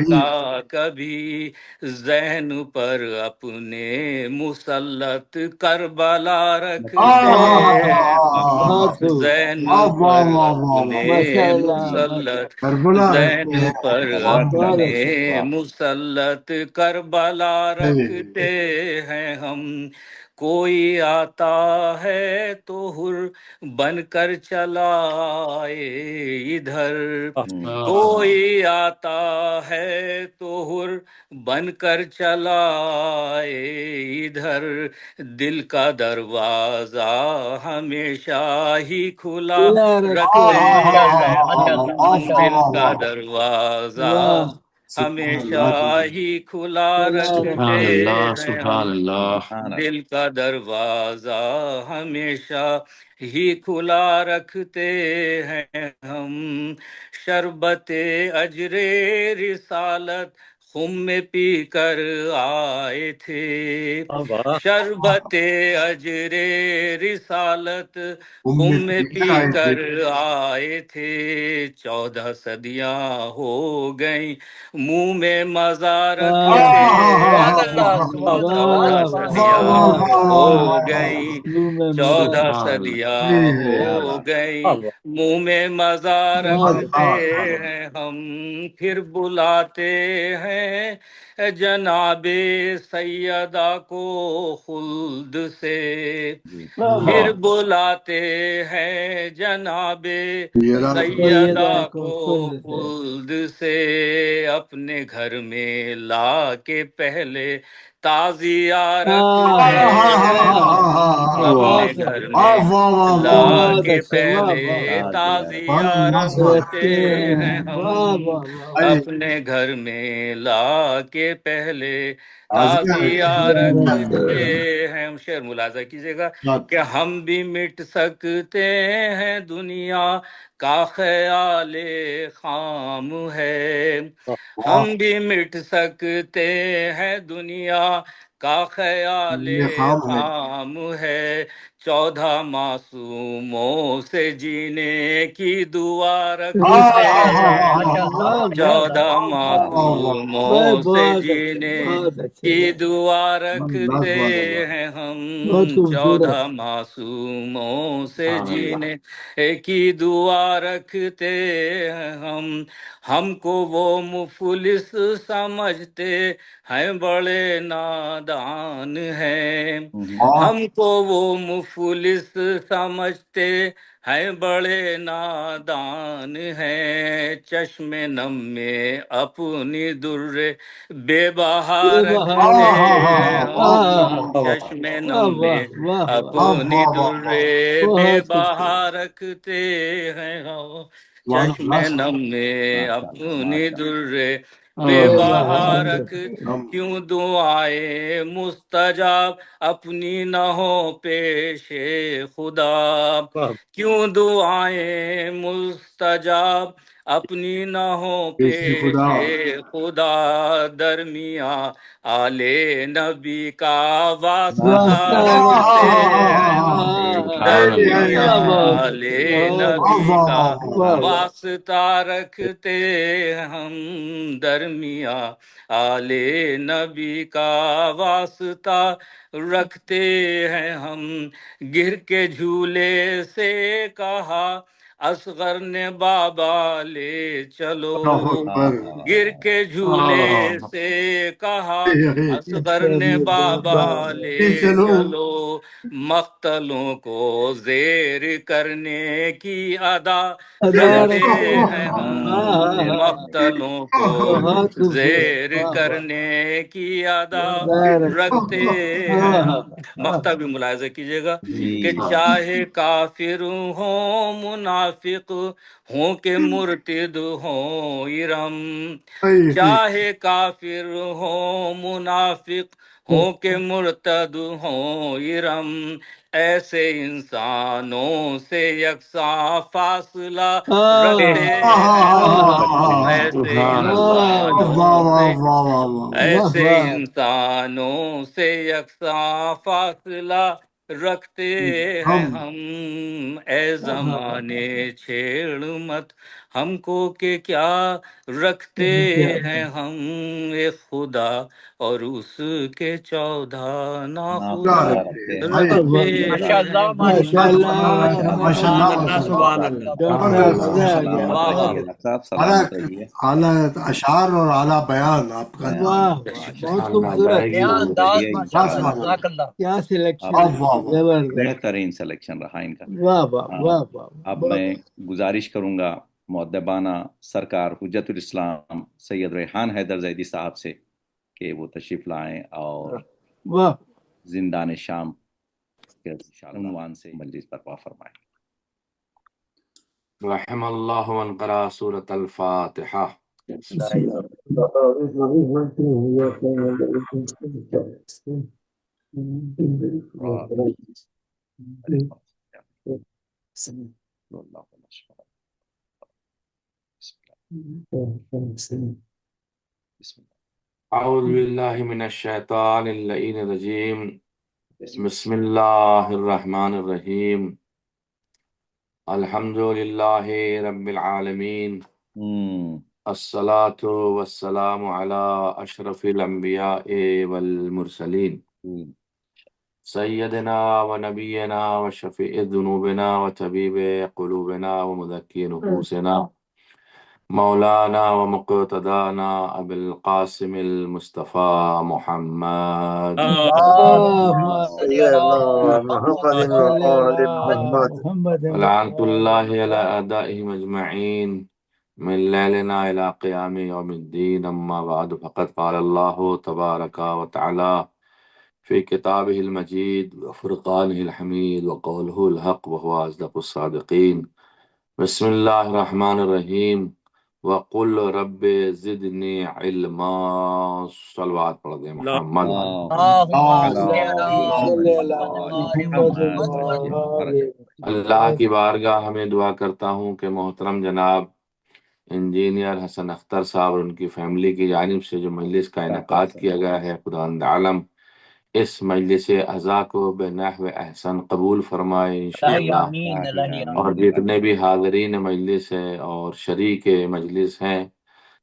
گا کبھی، ذہن پر اپنے مسلط کربلا رکھتے ہیں ہم، ذہن پر اپنے مسلط، ذہن پر اپنے مسلط کربلا رکھتے ہیں ہم، کوئی آتا ہے تو حر بن کر چلا آئے ادھر، کوئی آتا ہے تو حر بن کر چلا آئے ادھر، دل کا دروازہ ہمیشہ ہی کھلا رکھتے ہیں ہم، دل کا دروازہ ہمیشہ ہی کھلا رکھتے ہیں ہم، دل کا دروازہ ہمیشہ ہی کھلا رکھتے ہیں ہم، شربت اجر رسالت خم میں پی کر آئے تھے واہ شربت اجر رسالت خم خم میں میں پی پی کر آئے تھے کر آئے تھے 14 صدیاں ہو گئیں منہ میں مزہ رکھتے واہ ہیں واہ 14 واہ صدیاں واہ ہو واہ گئیں منہ میں مزہ 14 سبحان صدیاں کیا ہو بات گئیں اللہ منہ میں مزہ بہت رکھتے اچھا ہیں ہم پھر بلاتے ہیں جناب سیدہ کو خلد سے جی پھر اللہ بلاتے ہیں جناب میرا سیدہ سیدہ کو کو خود سے خلد سے اپنے گھر میں لا کے پہلے تازیہ رکھتے ہیں ہم اپنے بہت گھر اچھا میں واہ واہ واہ لا بہت کے اچھا واہ پہلے واہ واہ تازیہ رکھتے رکھتے ہیں ہیں ہم واہ واہ واہ ارے اپنے گھر میں لا کے پہلے تازیہ تازیہ رکھتے رکھتے ہیں ہیں شعر ملاحظہ کیجیے گا کہ ہم بھی مٹ سکتے ہیں دنیا کا خیال خام ہے ہم بھی مٹ سکتے ہیں دنیا کا خیال یہ خام ہے خام ہے 14 معصوموں سے جینے کی دعا رکھتے ہیں واہ واہ 14 معصوموں سے بہت اچھا جینے بہت اچھے کی بات دعا رکھتے ہیں ہم بہت خوبصورت 14 معصوموں سے سبحان اللہ جینے کی دعا رکھتے ہیں ہم کو وہ مفلس سمجھتے ہیں بڑے نادان ہیں ہم کو وہ مفلس سمجھتے ہیں بڑے نادان ہیں چشم نم میں اپنی در بے بہا یہ رکھتے بہار ہیں ہم واہ چشم واہ نم میں واہ واہ اپنی در بے بہت خوبصورت بہا رکھتے ہیں ہم چشم نم میں ماشاء اللہ اپنی ماشاء در بے بے بہا بہار رکھ رکھتے کیوں دعائیں مستجاب اپنی نہ ہو پیش خدا واہ کیوں دعائیں مستجاب اپنی نہ ہو پیش خدا خدا درمیاں آلے نبی کا واسطہ ماشاء واسطہ اللہ رکھتے رکھتے ہیں ہیں ہم سبحان اللہ درمیاں بہت اچھا آلے بہت نبی اچھا کا واہ واہ واسطہ رکھتے ہیں ہم درمیاں آلے نبی کا واسطہ رکھتے ہیں ہم گر کے جھولے سے کہا اصغر نے بابا لے چلو اللہ اکبر گر کے جھولے سے کہا اصغر نے بابا لے چلو چلو مقتلوں کو زیر کرنے کی ادا ادا رکھتے رکھتے ہیں ہیں ہم واہ مقتلوں کو بہت خوبصورت زیر واہ واہ کرنے کی ادا ادا رکھتے رکھتے ہیں واہ ہم مقطع بھی ملاحظہ کیجیے گا جی کہ جی چاہے کافر ہوں منافق ہوں کہ مرتد ہوں ارم چاہے کافر ہوں منافق ہوں کہ مرتد ہوں ارم ایسے انسانوں سے یکساں فاصلہ رکھتے ہیں رکھتے ہم ہیں ایسے سبحان اللہ انسانوں سے واہ ایسے واہ انسانوں سے یکساں فاصلہ رکھتے ہیں ہم اے زمانے چھیڑ مت ہم کو کہ کیا رکھتے ہیں ہم ایک خدا اور اس کے 14 ناخدا رکھتے ہیں رکھتے ہیں ماشاء ہم اللہ ماشاء سبحان اللہ اللہ سبحان اللہ ڈاکٹر سبحان صاحب اللہ مزہ آ گیا سلامت واہ رہیے ڈاکٹر صاحب سلامت رہیے اعلیٰ اشعار اور اعلیٰ بیان آپ کا بیان واہ بہت واہ اچھا بہت ہے اللہ خوبصورت بڑے گی سلامت رہیے بس انشاءاللہ کیا سلیکشن اب ہے واہ واہ زبردست بہترین سلیکشن رہا ان کا واہ واہ واہ واہ اب بہت میں گزارش کروں گا مؤدبانہ سرکار حجت الاسلام سید ریحان حیدر زیدی صاحب سے کہ وہ تشریف لائیں اور واہ زندان شام کے عنوان سے مجلس برپا فرمائیں. رحم اللہ من قرأ سورة الفاتحہ. بسم اللہ أعوذ بالله من الشيطان اللعين الرجيم بسم الله الرحمن الرحيم الحمد لله رب العالمين الصلاة والسلام على أشرف الأنبياء والمرسلين سيدنا ونبينا وشفيع ذنوبنا وطبيب قلوبنا ومذكي نفوسنا مولانا ومقتدانا أبي القاسم المصطفى محمد اللهم سيدنا محمد صل وآل على محمد محمد ولعنة وآل الله على أعدائهم أجمعين من ليلنا إلى قيام يوم الدين أما بعد فقد قال الله تبارك وتعالى في كتابه المجيد وفرقانه الحميد وقوله الحق وهو أصدق الصادقين بسم الله الرحمن الرحيم وقل رب زدني علما صلوات پڑھ دیں محمد اللهم صل على محمد وآل اللہ کی بارگاہ میں دعا کرتا ہوں کہ محترم جناب انجینئر حسن اختر صاحب اور ان کی فیملی کی جانب سے جو مجلس کا انعقاد کیا گیا ہے، خداوند عالم اس مجلس اعضاء کو بنحو احسن قبول فرمائے انشاءاللہ، اور جتنے بھی حاضرین مجلس ہے اور شریک مجلس ہیں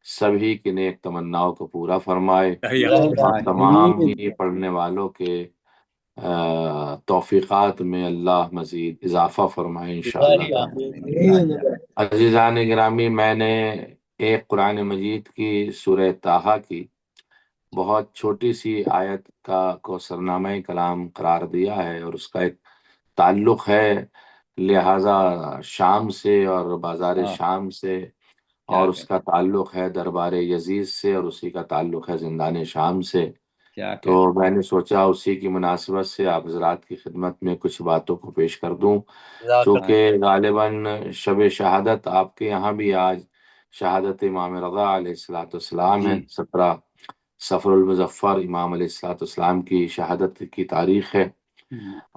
سبھی کی نیک تمناؤں کو پورا فرمائے، اور تمام ہی پڑھنے والوں کے توفیقات میں اللہ مزید اضافہ فرمائے انشاءاللہ۔ عزیزان گرامی، میں نے ایک قرآن مجید کی سورہ طٰہٰ کی بہت چھوٹی سی آیت کو سرنامہ کلام قرار دیا ہے، اور اس کا ایک تعلق ہے لہذا شام سے اور بازار شام سے، اور اس کا تعلق ہے دربار یزید سے، اور اسی کا تعلق ہے زندان شام سے۔ تو میں نے سوچا اسی کی مناسبت سے آپ حضرات کی خدمت میں کچھ باتوں کو پیش کر دوں، چونکہ غالباً شب شہادت آپ کے یہاں بھی آج شہادت امام رضا علیہ السلام ہے، 17 صفر المظفر امام علیہ السلام کی شہادت کی تاریخ ہے،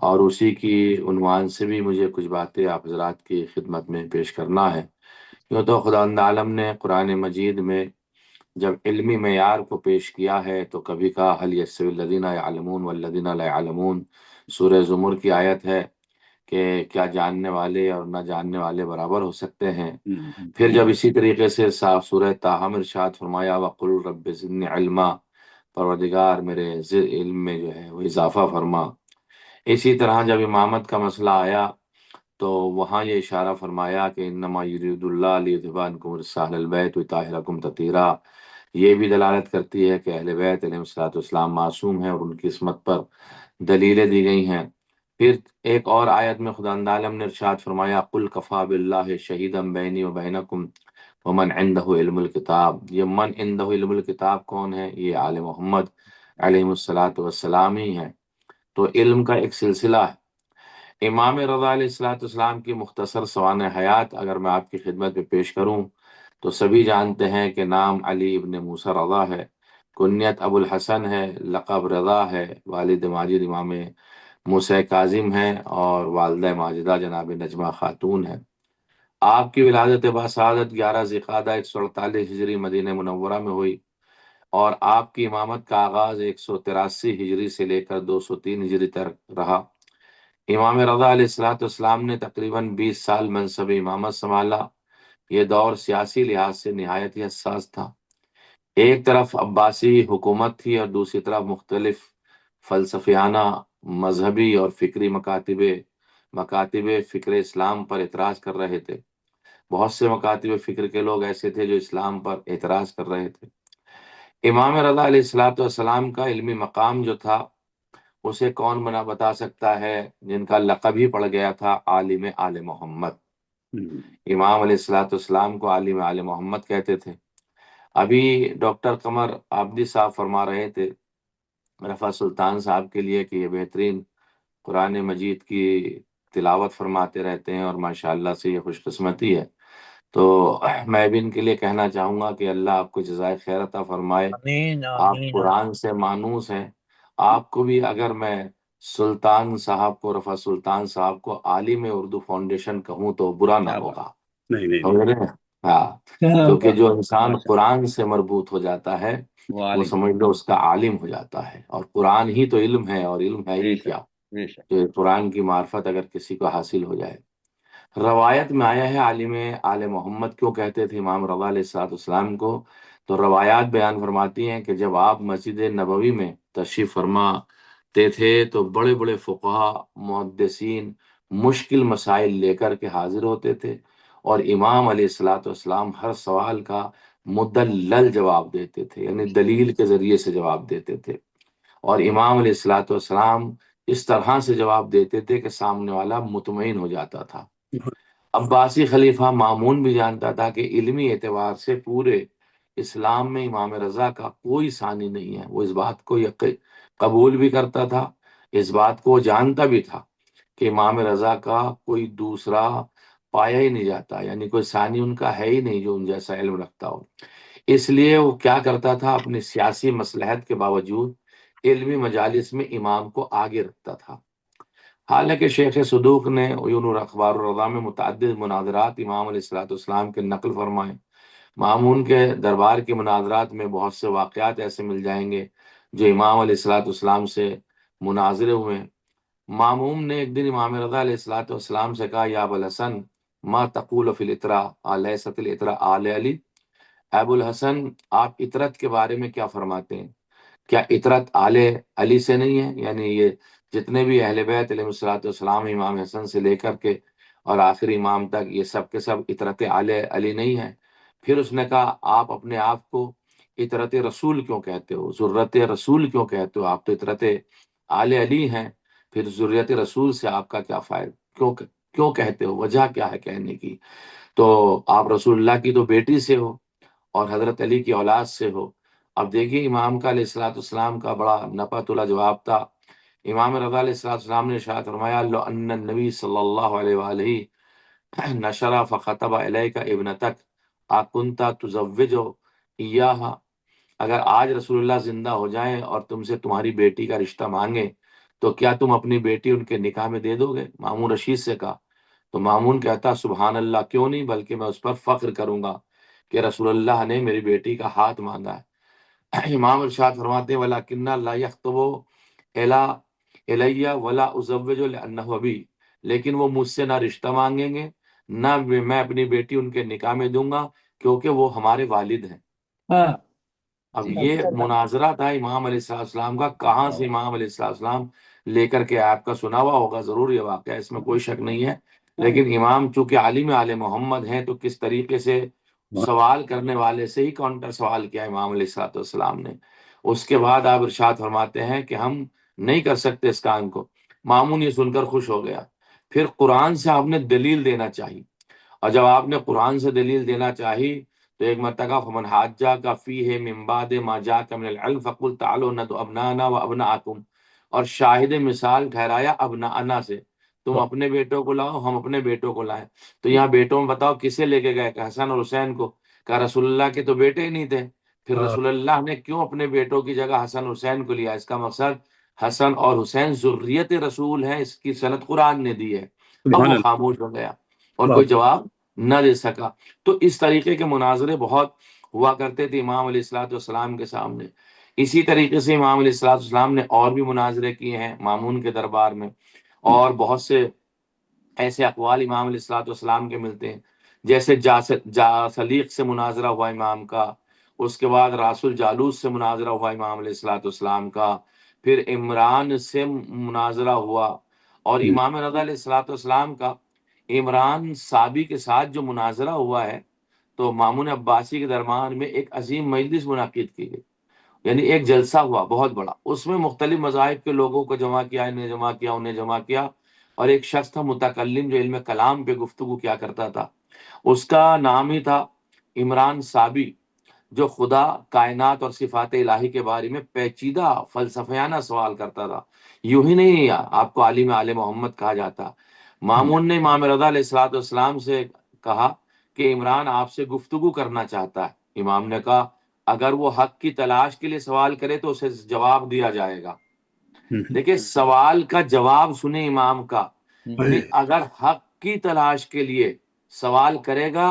اور اسی کی عنوان سے بھی مجھے کچھ باتیں آپ حضرات کی خدمت میں پیش کرنا ہے۔ یوں تو خداوند عالم نے قرآن مجید میں جب علمی معیار کو پیش کیا ہے تو کبھی کہا هل يستوي الذين يعلمون والذين لا يعلمون، سورہ زمر کی آیت ہے کہ کیا جاننے والے اور نہ جاننے والے برابر ہو سکتے ہیں۔ پھر جب اسی طریقے سے سورہ طٰہٰ میں ارشاد فرمایا وَقُلْ رَبِّ زِدْنِی عِلْمًا، پروردگار میرے علم میں جو ہے وہ اضافہ فرما۔ اسی طرح جب امامت کا مسئلہ آیا تو وہاں یہ اشارہ فرمایا کہ انما یرید اللہ لیذھب عنکم الرجس اہل البیت ویطہرکم تطہیرا، یہ بھی دلالت کرتی ہے کہ اہل بیت علیہ السلام معصوم ہیں اور ان کی عصمت پر دلیلیں دی گئی ہیں۔ پھر ایک اور آیت میں خداوند عالم نے ارشاد فرمایا قل کفی باللہ شہیدا بینی وبینکم ومن عندہ علم الکتاب، یہ من عندہ علم الکتاب کون ہے؟ یہ آل محمد علیہ السلام ہی ہیں۔ تو علم کا ایک سلسلہ ہے۔ امام رضا علیہ السلام کی مختصر سوانح حیات اگر میں آپ کی خدمت میں پیش کروں تو سبھی جانتے ہیں کہ نام علی ابن موسیٰ رضا ہے، کنیت ابو الحسن ہے، لقب رضا ہے، والد ماجد امام موسیٰ کاظم ہیں، اور والدہ ماجدہ جناب نجمہ خاتون ہیں۔ آپ کی ولادت باسعادت 11 ذوالقعدہ 148 ہجری مدینہ منورہ میں ہوئی، اور آپ کی امامت کا آغاز 183 ہجری سے لے کر 203 ہجری تک رہا۔ امام رضا علیہ السلام نے تقریباً 20 سال منصب امامت سنبھالا۔ یہ دور سیاسی لحاظ سے نہایت ہی حساس تھا۔ ایک طرف عباسی حکومت تھی اور دوسری طرف مختلف فلسفیانہ، مذہبی اور فکری مکاتب فکر اسلام پر اعتراض کر رہے تھے۔ بہت سے مکاتب فکر کے لوگ ایسے تھے جو اسلام پر اعتراض کر رہے تھے۔ امام رضا علیہ السلام کا علمی مقام جو تھا اسے کون بتا سکتا ہے، جن کا لقب ہی پڑ گیا تھا عالم آل محمد۔ امام علیہ السلام کو عالم آل محمد کہتے تھے۔ ابھی ڈاکٹر قمر عابدی صاحب فرما رہے تھے رفع سلطان صاحب کے لیے کہ یہ بہترین قرآن مجید کی تلاوت فرماتے رہتے ہیں، اور ماشاءاللہ سے یہ خوش قسمتی ہے۔ تو میں بھی ان کے لیے کہنا چاہوں گا کہ اللہ آپ کو جزائے خیر عطا فرمائے۔ آپ قرآن سے مانوس ہیں۔ آپ کو بھی اگر میں سلطان صاحب کو، رفع سلطان صاحب کو عالم اردو فاؤنڈیشن کہوں تو برا نہ ہوگا، ہاں، کیونکہ جو انسان قرآن سے مربوط ہو جاتا ہے وہ عالم سمجھ لو اس کا عالم ہو جاتا ہے. اور قرآن ہی تو علم ہے، اور علم ہے بے ہی شک کیا بے شک جو قرآن کی معرفت اگر کسی کو حاصل ہو جائے. روایت میں آیا ہے عالم آل محمد کیوں کہتے تھے امام رضا علیہ الصلوۃ والسلام کو، تو روایات بیان فرماتی ہیں کہ جب آپ مسجد نبوی میں تشریف فرماتے تھے تو بڑے بڑے فقہا محدثین مشکل مسائل لے کر کے حاضر ہوتے تھے، اور امام علیہ الصلوۃ والسلام ہر سوال کا مدلل جواب دیتے تھے، یعنی دلیل کے ذریعے سے جواب دیتے تھے. اور امام علیہ الصلوۃ والسلام اس طرح سے جواب دیتے تھے کہ سامنے والا مطمئن ہو جاتا تھا. عباسی خلیفہ مامون بھی جانتا تھا کہ علمی اعتبار سے پورے اسلام میں امام رضا کا کوئی ثانی نہیں ہے. وہ اس بات کو قبول بھی کرتا تھا، اس بات کو جانتا بھی تھا کہ امام رضا کا کوئی دوسرا پایا ہی نہیں جاتا، یعنی کوئی ثانی ان کا ہے ہی نہیں جو ان جیسا علم رکھتا ہو. اس لیے وہ کیا کرتا تھا، اپنی سیاسی مصلحت کے باوجود علمی مجالس میں امام کو آگے رکھتا تھا. حالانکہ شیخ صدوق نے عیون الاخبار الرضا میں متعدد مناظرات امام علیہ الصلوۃ والسلام کے نقل فرمائے. مامون کے دربار کے مناظرات میں بہت سے واقعات ایسے مل جائیں گے جو امام علیہ الصلوۃ والسلام سے مناظرے ہوئے. مامون نے ایک دن امام رضا علیہ الصلوۃ والسلام سے کہا، یا ابو الحسن ما تقول فی الاطراء الیست الاطراء آل علی، ابو الحسن آپ عطرت کے بارے میں کیا فرماتے ہیں؟ کیا عطرت آل علی سے نہیں ہے؟ یعنی یہ جتنے بھی اہل بیت علیہ الصلوۃ والسلام امام حسن سے لے کر کے اور آخری امام تک یہ سب کے سب عطرت آل علی نہیں ہے؟ پھر اس نے کہا، آپ اپنے آپ کو عطرت رسول کیوں کہتے ہو، ذرت رسول کیوں کہتے ہو؟ آپ تو عطرت آل علی ہیں، پھر ذریت رسول سے آپ کا کیا فائدہ، کیوں کہتے ہو، وجہ کیا ہے کہنے کی؟ تو آپ رسول اللہ کی تو بیٹی سے ہو اور حضرت علی کی اولاد سے ہو. اب دیکھیے امام کا علیہ الصلوۃ والسلام کا بڑا نپا تلا جواب تھا. امام رضا علیہ الصلوۃ والسلام نے ارشاد فرمایا، لو ان النبی صلی اللہ علیہ وآلہ نشر فخطب الیک ابنتک اکنت تزوج ایاہا، اگر آج رسول اللہ زندہ ہو جائیں اور تم سے تمہاری بیٹی کا رشتہ مانگے تو کیا تم اپنی بیٹی ان کے نکاح میں دے دو گے؟ مامون رشید سے کہا. تو مامون کہتا، سبحان اللہ، کیوں نہیں، بلکہ میں اس پر فخر کروں گا کہ رسول اللہ نے میری بیٹی کا ہاتھ مانگا ہے. امام ارشاد فرماتے ہیں، وَلَكِنَّ لَا يَخْطُبُ الیہ ولا ازوج لانہ ابی، لیکن وہ مجھ سے نہ رشتہ مانگیں گے نہ میں اپنی بیٹی ان کے نکاح میں دوں گا، کیونکہ وہ ہمارے والد ہیں. اب یہ مناظرہ تھا امام علیہ السلام کا. کہاں سے امام علیہ السلام لے کر کے آپ کا سنا ہوا ہوگا ضرور یہ واقعہ، اس میں کوئی شک نہیں ہے. لیکن امام چونکہ عالم آل محمد ہیں تو کس طریقے سے سوال کرنے والے سے ہی کاؤنٹر سوال کیا امام علیہ السلام نے. اس کے بعد آپ ارشاد فرماتے ہیں کہ ہم نہیں کر سکتے اس کام کو. مامون یہ سن کر خوش ہو گیا. پھر قرآن سے آپ نے دلیل دینا چاہی، اور جب آپ نے قرآن سے دلیل دینا چاہی تو ایک مرتبہ فمن حاجہ فیہ من بعد ما جاءک من العلم فقل تعالوا ندعو ابناءنا وابناءکم، اور شاہد مثال ٹھہرایا ابناءنا سے، تم اپنے بیٹوں کو لاؤ ہم اپنے بیٹوں کو لائیں. تو یہاں بیٹوں میں بتاؤ کسے لے کے گئے، کہ حسن اور حسین کو؟ کہ رسول اللہ کے تو بیٹے ہی نہیں تھے. پھر رسول اللہ نے کیوں اپنے بیٹوں کی جگہ حسن حسین کو لیا؟ اس کا مقصد حسن اور حسین ذریت رسول ہے، اس کی سند قرآن نے دی ہے. اب وہ خاموش ہو گیا اور کوئی جواب نہ دے سکا. تو اس طریقے کے مناظرے بہت ہوا کرتے تھے امام علیہ الصلوۃ والسلام کے سامنے. اسی طریقے سے امام علیہ الصلوۃ والسلام نے اور بھی مناظرے کیے ہیں مامون کے دربار میں، اور بہت سے ایسے اقوال امام علیہ الصلوۃ والسلام کے ملتے ہیں. جیسے جاسلیق سے مناظرہ ہوا امام کا، اس کے بعد راس الجالوس سے مناظرہ ہوا امام علیہ الصلوۃ والسلام کا، پھر عمران سے مناظرہ ہوا، اور امام رضا علیہ الصلوۃ والسلام کا عمران صابی کے ساتھ جو مناظرہ ہوا ہے تو مامون عباسی کے دربار میں ایک عظیم مجلس منعقد کی گئی، یعنی ایک جلسہ ہوا بہت بڑا. اس میں مختلف مذاہب کے لوگوں کو جمع کیا، انہیں جمع کیا، انہیں جمع کیا، اور ایک شخص تھا متکلم جو علم کلام پہ گفتگو کیا کرتا تھا، اس کا نام ہی تھا عمران صابی، جو خدا، کائنات اور صفات الہی کے بارے میں پیچیدہ فلسفیانہ سوال کرتا تھا. یوں ہی نہیں آپ کو عالم آل محمد کہا جاتا. مامون نے امام رضا علیہ الصلوۃ والسلام سے کہا کہ عمران آپ سے گفتگو کرنا چاہتا ہے. امام نے کہا اگر وہ حق کی تلاش کے لیے سوال کرے تو اسے جواب دیا جائے گا. دیکھیں سوال کا جواب سنیں امام کا، کہ اگر حق کی تلاش کے لیے سوال کرے گا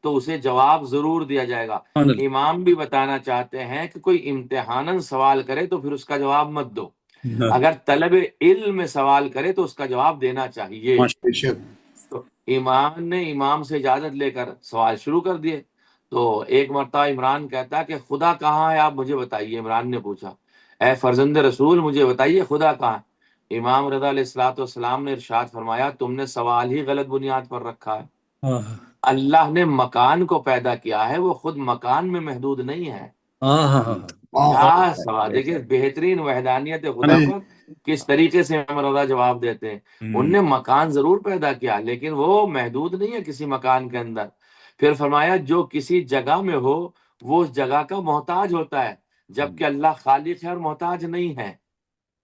تو اسے جواب ضرور دیا جائے گا۔ امام بھی بتانا چاہتے ہیں کہ کوئی امتحاناً سوال کرے تو پھر اس کا جواب مت دو، اگر طلب علم میں سوال کرے تو اس کا جواب دینا چاہیے۔ تو ایمان نے امام سے اجازت لے کر سوال شروع کر دیے۔ تو ایک مرتبہ عمران کہتا کہ خدا کہاں ہے آپ مجھے بتائیے۔ عمران نے پوچھا اے فرزند رسول مجھے بتائیے خدا کہاں ہے؟ امام رضا علیہ الصلوۃ والسلام نے ارشاد فرمایا تم نے سوال ہی غلط بنیاد پر رکھا ہے۔ اللہ نے مکان کو پیدا کیا ہے، وہ خود مکان میں محدود نہیں ہے۔ کیا سوال، دیکھیے بہترین وحدانیت خدا پر کس طریقے سے امام رضا جواب دیتے ہیں۔ ان نے مکان ضرور پیدا کیا لیکن وہ محدود نہیں ہے کسی مکان کے اندر۔ پھر فرمایا جو کسی جگہ میں ہو وہ اس جگہ کا محتاج ہوتا ہے، جبکہ اللہ خالق ہے اور محتاج نہیں ہے۔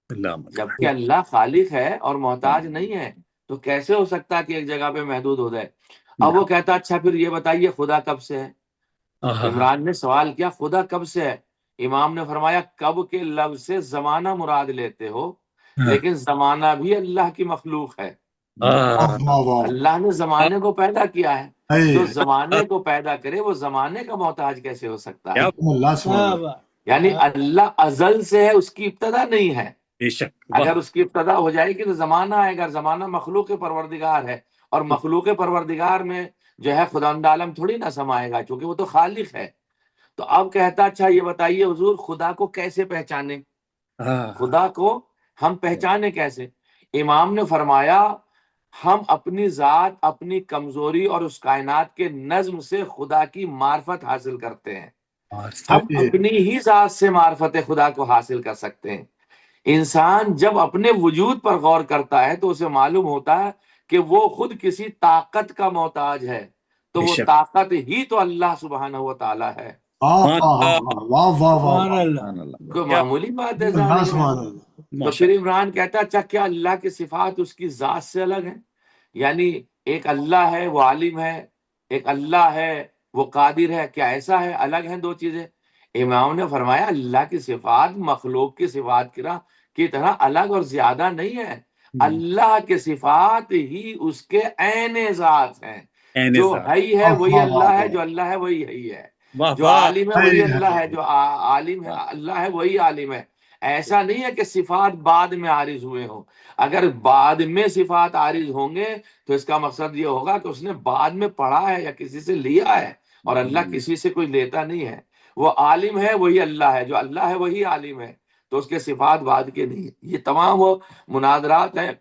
جبکہ اللہ خالق ہے اور محتاج نہیں ہے تو کیسے ہو سکتا کہ ایک جگہ پہ محدود ہو جائے؟ اب وہ کہتا اچھا پھر یہ بتائیے خدا کب سے ہے؟ عمران نے سوال کیا خدا کب سے ہے؟ امام نے فرمایا کب کے لفظ سے زمانہ مراد لیتے ہو، لیکن زمانہ بھی اللہ کی مخلوق ہے۔ اللہ نے زمانے کو پیدا کیا ہے، جو زمانے کو پیدا کرے وہ زمانے کا محتاج کیسے ہو سکتا ہے؟ یعنی اللہ ازل سے ہے، اس کی ابتدا نہیں ہے۔ اگر اس کی ابتدا ہو جائے گی تو زمانہ آئے گا۔ زمانہ مخلوق پروردگار ہے اور مخلوق پروردگار میں جو ہے خداوند عالم تھوڑی نہ سمائے گا چونکہ وہ تو خالق ہے۔ تو اب کہتا اچھا یہ بتائیے حضور خدا کو کیسے پہچانے؟ خدا کو ہم پہچانے کیسے؟ امام نے فرمایا ہم اپنی ذات، اپنی کمزوری اور اس کائنات کے نظم سے خدا کی معرفت حاصل کرتے ہیں۔ ہم اپنی ہی ذات سے معرفت خدا کو حاصل کر سکتے ہیں۔ انسان جب اپنے وجود پر غور کرتا ہے تو اسے معلوم ہوتا ہے کہ وہ خود کسی طاقت کا محتاج ہے، تو وہ طاقت ہی تو اللہ سبحانہ و تعالی ہے۔ کوئی معمولی بات ہے تو پھر عمران کہتا اچھا کیا اللہ کی صفات اس کی ذات سے الگ ہیں؟ یعنی ایک اللہ ہے وہ عالم ہے، ایک اللہ ہے وہ قادر ہے، کیا ایسا ہے؟ الگ ہیں دو چیزیں؟ امام نے فرمایا اللہ کی صفات مخلوق کی صفات کی طرح الگ اور زیادہ نہیں ہے۔ اللہ کے صفات ہی اس کے عین ذات ہیں۔ جو ہے وہی اللہ ہے، جو اللہ ہے وہی ہے، جو عالم ہے وہی اللہ ہے، جو عالم ہے اللہ ہے وہی عالم ہے۔ ایسا نہیں ہے کہ صفات بعد میں عارض ہوئے ہوں۔ اگر بعد میں صفات عارض ہوں گے تو اس کا مقصد یہ ہوگا کہ اس نے بعد میں پڑھا ہے یا کسی سے لیا ہے، اور اللہ کسی سے کوئی لیتا نہیں ہے۔ وہ عالم ہے وہی اللہ ہے، جو اللہ ہے وہی عالم ہے، تو اس کے صفات بعد کے نہیں۔ یہ تمام وہ مناظرات ہیں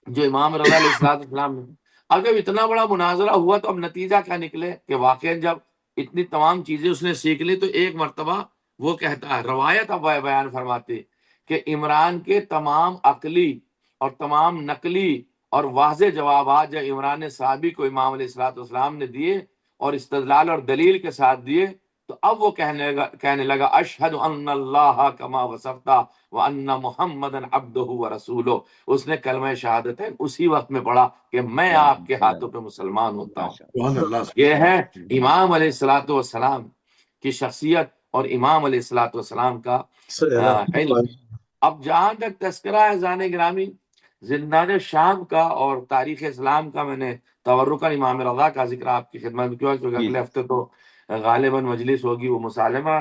جو امام رضا علیہ السلام نے۔ اب جب اتنا بڑا مناظرہ ہوا تو اب نتیجہ کیا نکلے کہ واقعا جب اتنی تمام چیزیں اس نے سیکھ لی تو ایک مرتبہ وہ کہتا ہے، روایت اب بیان فرماتی کہ عمران کے تمام عقلی اور تمام نقلی اور واضح جوابات جب عمران صحابی کو امام علیہ السلام نے دیے اور استدلال اور دلیل کے ساتھ دیے تو اب وہ کہنے لگا اشہد ان اللہ کما وصفتا وان محمدا عبدہ ورسولہ۔ اس نے کلمہ شہادتین اسی وقت میں پڑھا کہ میں آپ کے ہاتھوں پہ مسلمان ہوتا ہوں۔ یہ ہے امام علیہ السلام کی شخصیت اور امام علیہ السلام کا علم۔ اب جہاں تک تذکرہ ہے زان گرامی زندان شام کا اور تاریخ اسلام کا، میں نے تورکاً امام رضا کا ذکر آپ کی خدمت میں کیا، کیونکہ اگلے ہفتے تو غالباً مجلس ہوگی وہ مسالمہ،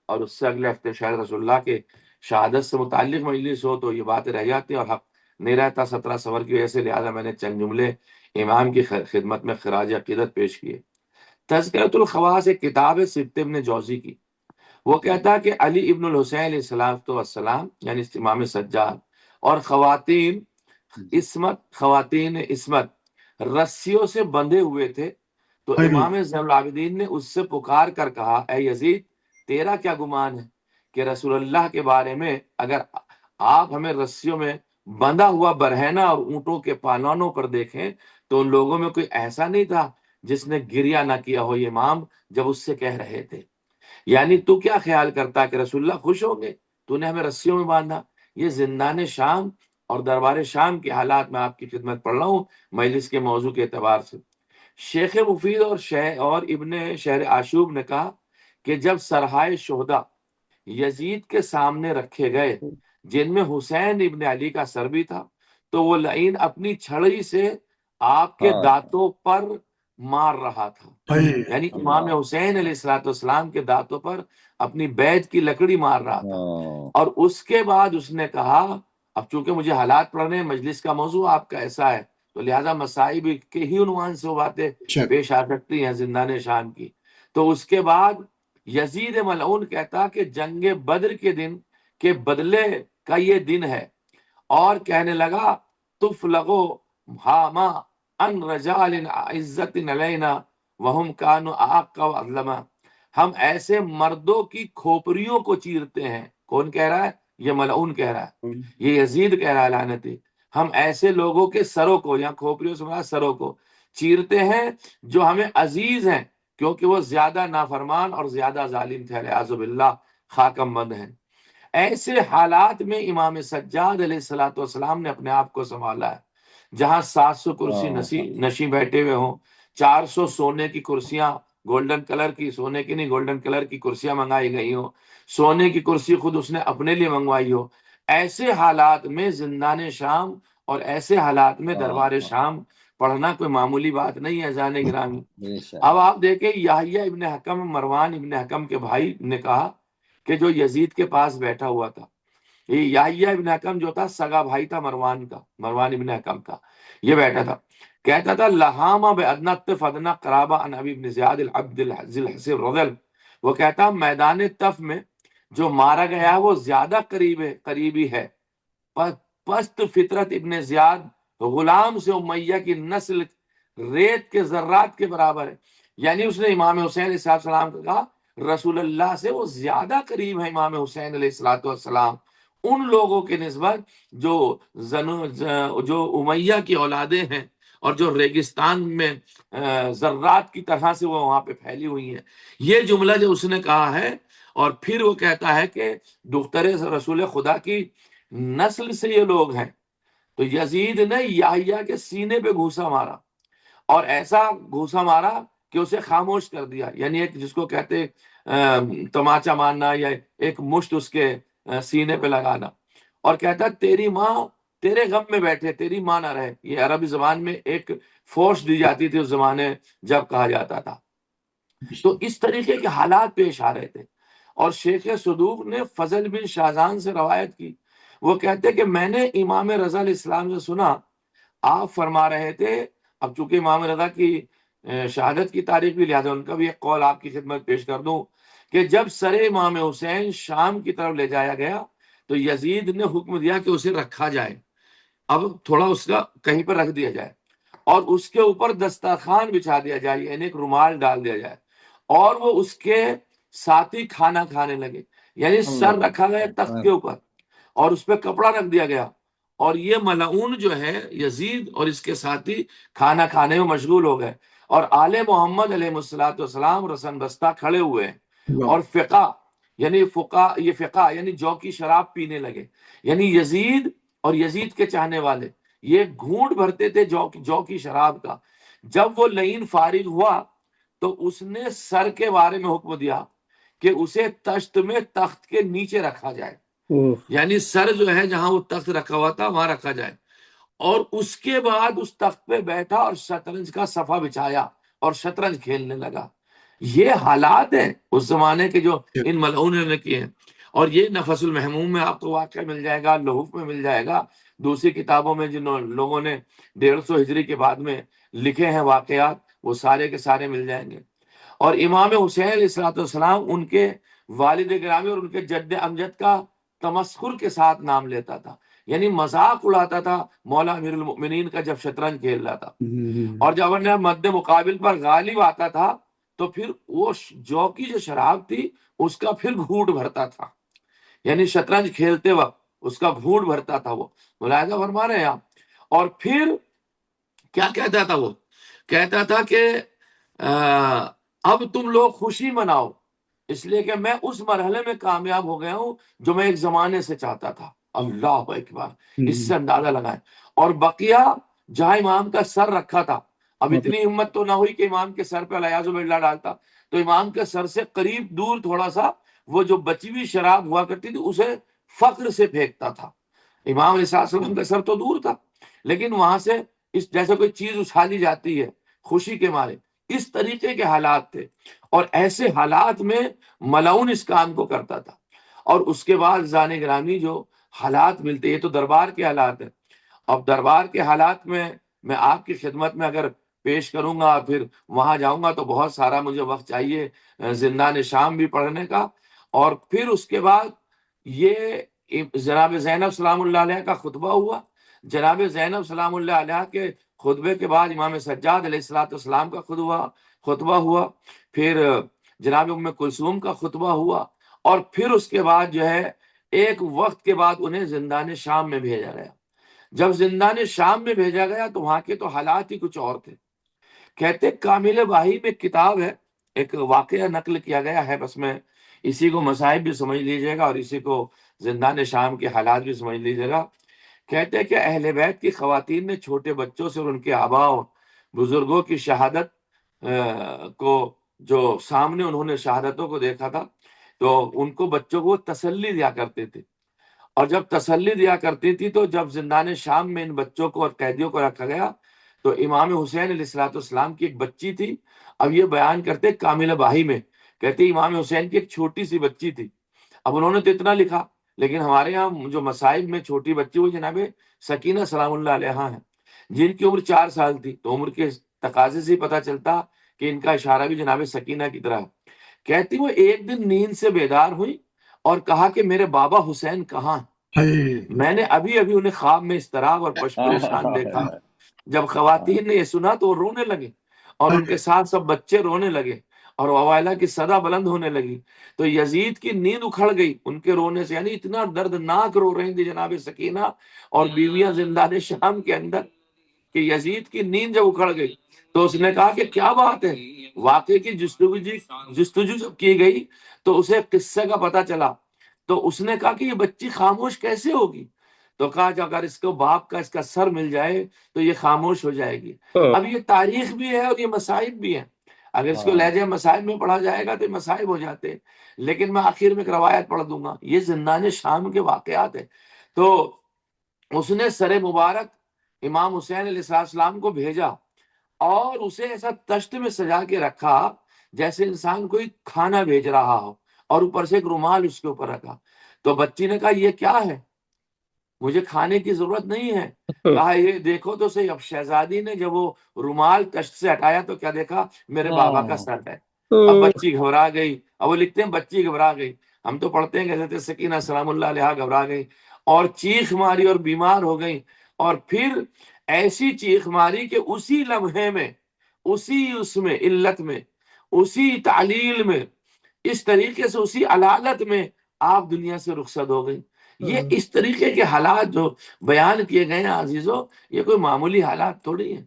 اور اس سے اگلے ہفتے شاید رسول اللہ کے شہادت سے متعلق مجلس ہو، تو یہ باتیں رہ جاتی ہیں اور حق نہیں رہتا 17 صفر کی وجہ سے، لہٰذا میں نے چند جملے امام کی خدمت میں خراج عقیدت پیش کیے۔ تذکرۃ الخواص ایک کتاب ہے سبت ابن جوزی کی، وہ کہتا ہے کہ علی ابن الحسین علیہ السلام یعنی امام سجاد اور خواتین عصمت رسیوں سے بندھے ہوئے تھے، تو امام زین العابدین نے اس سے پکار کر کہا اے یزید تیرا کیا گمان ہے کہ رسول اللہ کے بارے میں اگر آپ ہمیں رسیوں میں بندھا ہوا برہنہ اور اونٹوں کے پالانوں پر دیکھیں تو ان لوگوں میں کوئی ایسا نہیں تھا جس نے گریہ نہ کیا ہو یہ امام جب اس سے کہہ رہے تھے، یعنی تو کیا خیال کرتا کہ رسول اللہ خوش ہوں گے تو نے ہمیں رسیوں میں باندھا؟ یہ زندان شام اور دربار شام کے حالات میں آپ کی خدمت پڑھ رہا ہوں مجلس کے موضوع کے اعتبار سے۔ شیخ مفید اور ابن شہر آشوب نے کہا کہ جب سرحائے شہداء یزید کے سامنے رکھے گئے جن میں حسین ابن علی کا سر بھی تھا، تو وہ لعین اپنی چھڑی سے آپ کے دانتوں پر مار رہا تھا، یعنی امام حسین علیہ السلام کے دانتوں پر اپنی بیعت کی لکڑی مار رہا تھا۔ اور اس کے بعد اس نے کہا، اب چونکہ مجھے حالات پڑھنے ہیں، مجلس کا موضوع آپ کا ایسا ہے تو لہٰذا مصائب کے ہی عنوان سے وہ باتیں پیش آ سکتی ہیں زندان شام کی۔ تو اس کے بعد یزید ملعون کہتا کہ جنگ بدر کے دن کے بدلے کا یہ دن ہے، اور کہنے لگا تفلغو ہاما ان رجال عزت علینا وہم کانوا اعق واظلما، ہم ایسے مردوں کی کھوپڑیوں کو چیرتے ہیں۔ کون کہہ رہا ہے؟ یہ ملعون کہہ رہا ہے، یہ یزید کہہ رہا ہے لعنتی، ہم ایسے لوگوں کے سروں کو، یا کھوپڑیوں سے مراد سروں کو چیرتے ہیں جو ہمیں عزیز ہیں، کیونکہ وہ زیادہ نافرمان اور زیادہ ظالم تھے، والعیاذ باللہ خاکم بند ہیں۔ ایسے حالات میں امام سجاد علیہ السلام نے اپنے آپ کو سنبھالا ہے، جہاں 700 کرسی نشیں بیٹھے ہوئے ہوں، 400 سونے کی کرسیاں، گولڈن کلر کی، سونے کی نہیں گولڈن کلر کی کرسیاں منگائی گئی ہوں، سونے کی کرسی خود اس نے اپنے لیے منگوائی ہو۔ ایسے حالات میں زندان شام اور ایسے حالات میں دربار شام پڑھنا کوئی معمولی بات نہیں ہے جانے گرامی۔ اب آپ دیکھیں یحییٰ ابن حکم، مروان ابن حکم کے بھائی نے کہا کہ جو یزید کے پاس بیٹھا ہوا تھا، یہ یحییٰ ابن حکم جو تھا سگا بھائی تھا مروان کا، مروان ابن حکم کا، یہ بیٹھا تھا، کہتا تھا لہاما بأدنى الطف ادنى قرابہ عن ابی بن زیاد العبد ذی الحسب رضل، وہ کہتا میدان طف میں جو مارا گیا وہ زیادہ قریبی ہے، پست فطرت ابن زیاد غلام سے امیہ کی نسل ریت کے ذرات کے برابر ہے۔ یعنی اس نے امام حسین علیہ السلام کو کہا رسول اللہ سے وہ زیادہ قریب ہے امام حسین علیہ السلام ان لوگوں کے نسبت جو امیہ کی اولادیں ہیں اور جو ریگستان میں ذرات کی طرح سے وہ وہاں پہ پھیلی ہوئی ہیں۔ یہ جملہ جو اس نے کہا ہے، اور پھر وہ کہتا ہے کہ دختر رسول خدا کی نسل سے یہ لوگ ہیں۔ تو یزید نے یحییٰ کے سینے پہ گھوسا مارا، اور ایسا گھوسا مارا کہ اسے خاموش کر دیا، یعنی ایک جس کو کہتے تماچا مارنا، یا ایک مشت اس کے سینے پہ لگانا، اور کہتا تیری ماں تیرے غم میں بیٹھے، تیری ماں نہ رہے۔ یہ عربی زبان میں ایک فوش دی جاتی تھی اس زمانے جب کہا جاتا تھا۔ تو اس طریقے کے حالات پیش آ رہے تھے۔ اور شیخ صدوق نے فضل بن شاہزان سے روایت کی، وہ کہتے کہ میں نے امام رضا علیہ السلام سے سنا، آپ فرما رہے تھے، اب چونکہ امام رضا کی شہادت کی تاریخ بھی، لہٰذا ان کا بھی ایک قول آپ کی خدمت پیش کر دوں، کہ جب سر امام حسین شام کی طرف لے جایا گیا تو یزید نے حکم دیا کہ اسے رکھا جائے، اب تھوڑا اس کا کہیں پر رکھ دیا جائے، اور اس کے اوپر دسترخوان بچھا دیا جائے، یعنی ایک رومال ڈال دیا جائے، اور وہ اس کے ساتھی کھانا کھانے لگے، یعنی سر رکھا گیا تخت کے اوپر اور اس پہ کپڑا رکھ دیا گیا، اور یہ ملعون جو ہے یزید اور اس کے ساتھی کھانا کھانے میں مشغول ہو گئے، اور آل محمد علیہ السلام رسن بستہ کھڑے ہوئے ہیں، اور یہ فقہ یعنی جو کی شراب پینے لگے، یعنی یزید اور یزید کے چاہنے والے یہ گھونٹ بھرتے تھے جو کی شراب کا۔ جب وہ لعین فارغ ہوا تو اس نے سر کے بارے میں حکم دیا کہ اسے تشت میں تخت کے نیچے رکھا جائے، یعنی سر جو ہے جہاں وہ تخت رکھا ہوا تھا وہاں رکھا جائے، اور اس کے بعد اس تخت پہ بیٹھا اور شطرنج کا صفحہ بچھایا اور شطرنج کھیلنے لگا۔ یہ حالات ہیں اس زمانے کے جو ان ملعونوں نے کیے ہیں، اور یہ نفس المحموم میں آپ کو واقعہ مل جائے گا، لحوف میں مل جائے گا، دوسری کتابوں میں جن لوگوں نے 150 ہجری کے بعد میں لکھے ہیں واقعات، وہ سارے کے سارے مل جائیں گے۔ اور امام حسین علیہ السلام ان کے والد گرامی اور ان کے جد امجد کا تمسخر کے ساتھ نام لیتا تھا، یعنی مذاق اڑاتا تھا مولا امیر المؤمنین کا جب شطرنج کھیل رہا تھا، اور جب انہیں مد مقابل پر غالب آتا تھا تو پھر وہ جو کی جو شراب تھی اس کا پھر گھونٹ بھرتا تھا، یعنی شطرنج کھیلتے وقت اس کا گھونٹ بھرتا تھا، وہ ملاحظہ فرما رہے ہیں آپ۔ اور پھر کیا کہتا تھا؟ وہ کہتا تھا کہ اب تم لوگ خوشی مناؤ، اس لیے کہ میں اس مرحلے میں کامیاب ہو گیا ہوں جو میں ایک زمانے سے چاہتا تھا۔ اللہ اکبر، اس سے اندازہ لگائیں۔ اور بقیہ جہاں امام کا سر رکھا تھا، اب اتنی ہمت تو نہ ہوئی کہ امام کے سر پہ الیاذ باللہ ڈالتا، تو امام کے سر سے قریب دور تھوڑا سا وہ جو بچی ہوئی شراب ہوا کرتی تھی اسے فخر سے پھینکتا تھا۔ امام علیہ السلام کا سر تو دور تھا، لیکن وہاں سے جیسے کوئی چیز اچھالی جاتی ہے خوشی کے مارے، اس طریقے کے حالات تھے، اور ایسے حالات میں ملعون اس کام کو کرتا تھا۔ اور اس کے بعد زان گرامی جو حالات ملتے، یہ تو دربار کے حالات ہیں، اب دربار کے حالات میں آپ کی خدمت میں اگر پیش کروں گا، پھر وہاں جاؤں گا تو بہت سارا مجھے وقت چاہیے زندان شام بھی پڑھنے کا۔ اور پھر اس کے بعد یہ جناب زینب سلام اللہ علیہ کا خطبہ ہوا۔ جناب زینب سلام اللہ علیہ کے خطبے کے بعد امام سجاد علیہ السلام کا خطبہ ہوا، پھر جناب ام کلثوم کا خطبہ ہوا، اور پھر اس کے بعد جو ہے ایک وقت کے بعد انہیں زندان شام میں بھیجا گیا۔ جب زندان شام میں بھیجا گیا تو وہاں کے تو حالات ہی کچھ اور تھے۔ کہتے کامل باہی میں کتاب ہے، ایک واقعہ نقل کیا گیا ہے، بس میں اسی کو مصائب بھی سمجھ لیجئے گا اور اسی کو زندان شام کے حالات بھی سمجھ لیجئے گا۔ کہتے ہیں کہ اہل بیت کی خواتین نے چھوٹے بچوں سے اور ان کے آباء و بزرگوں کی شہادت کو جو سامنے انہوں نے شہادتوں کو دیکھا تھا، تو ان کو بچوں کو تسلی دیا کرتے تھے، اور جب تسلی دیا کرتی تھی تو جب زندان شام میں ان بچوں کو اور قیدیوں کو رکھا گیا تو امام حسین علیہ السلام کی ایک بچی تھی۔ اب یہ بیان کرتے کامل باہی میں، کہتے امام حسین کی ایک چھوٹی سی بچی تھی۔ اب انہوں نے تو اتنا لکھا، لیکن ہمارے ہاں جو مصائب میں چھوٹی بچی وہ جناب سکینہ سلام اللہ علیہ ہیں، جن کی عمر 4 سال تھی، تو عمر کے تقاضے سے پتہ چلتا کہ ان کا اشارہ بھی جناب سکینہ کی طرح۔ کہتی وہ ایک دن نیند سے بیدار ہوئی اور کہا کہ میرے بابا حسین کہاں ہیں؟ میں نے ابھی انہیں خواب میں اضطراب اور پریشان دیکھا۔ جب خواتین نے یہ سنا تو وہ رونے لگے، اور ان کے ساتھ سب بچے رونے لگے، اور وویلا کی صدا بلند ہونے لگی، تو یزید کی نیند اکھڑ گئی ان کے رونے سے، یعنی اتنا دردناک رو رہی تھی جناب سکینہ اور بیویاں زندان شام کے اندر، کہ یزید کی نیند جب اکھڑ گئی تو اس نے کہا کہ کیا بات ہے؟ واقعے کی جستجو جب کی گئی تو اسے قصے کا پتہ چلا، تو اس نے کہا کہ یہ بچی خاموش کیسے ہوگی؟ تو کہا کہ اگر اس کو باپ کا اس کا سر مل جائے تو یہ خاموش ہو جائے گی۔ اب یہ تاریخ بھی ہے اور یہ مصائب بھی ہیں، اگر اس کو لہجہ مصائب میں پڑھا جائے گا تو یہ مصائب ہو جاتے ہیں، لیکن میں آخر میں ایک روایت پڑھ دوں گا، یہ زندان شام کے واقعات ہیں۔ تو اس نے سر مبارک امام حسین علیہ السلام کو بھیجا اور اسے ایسا تشت میں سجا کے رکھا جیسے انسان کوئی کھانا بھیج رہا ہو، اور اوپر سے ایک رومال اس کے اوپر رکھا۔ تو بچی نے کہا یہ کیا ہے؟ مجھے کھانے کی ضرورت نہیں ہے۔ کہا یہ دیکھو تو صحیح۔ اب شہزادی نے جب وہ رومال تشت سے ہٹایا تو کیا دیکھا؟ میرے بابا کا سر ہے۔ اب بچی گھبرا گئی، اب وہ لکھتے ہیں بچی گھبرا گئی، ہم تو پڑھتے ہیں کہ حضرت سکینہ سلام اللہ علیہ گھبرا گئی اور چیخ ماری اور بیمار ہو گئی، اور پھر ایسی چیخ ماری کہ اسی لمحے میں، اس میں علت میں، اسی تعلیل میں، اس طریقے سے اسی علالت میں آپ دنیا سے رخصت ہو گئی۔ یہ اس طریقے کے حالات جو بیان کیے گئے ہیں عزیزوں، یہ کوئی معمولی حالات تھوڑی ہیں۔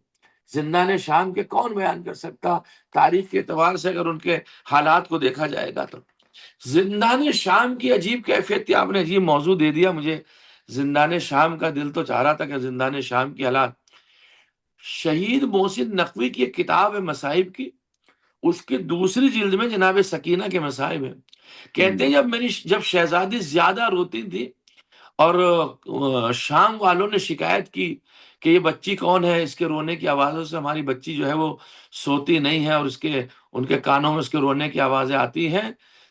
زندان شام کے کون بیان کر سکتا؟ تاریخ کے اعتبار سے اگر ان کے حالات کو دیکھا جائے گا تو زندان شام کی عجیب کیفیت تھی۔ آپ نے عجیب موضوع دے دیا مجھے زندان شام کا، دل تو چاہ رہا تھا کہ زندان شام کی حالات۔ شہید محسن نقوی کی ایک کتاب ہے مصائب کی، اس کی دوسری جلد میں جناب سکینہ کے مصائب ہیں۔ کہتے ہیں جب شہزادی زیادہ روتی تھی اور شام والوں نے شکایت کی کہ یہ بچی کون ہے، اس کے رونے کی آوازوں سے ہماری بچی جو ہے وہ سوتی نہیں ہے، اور ان کے کانوں میں اس کے رونے کی آوازیں آتی ہیں،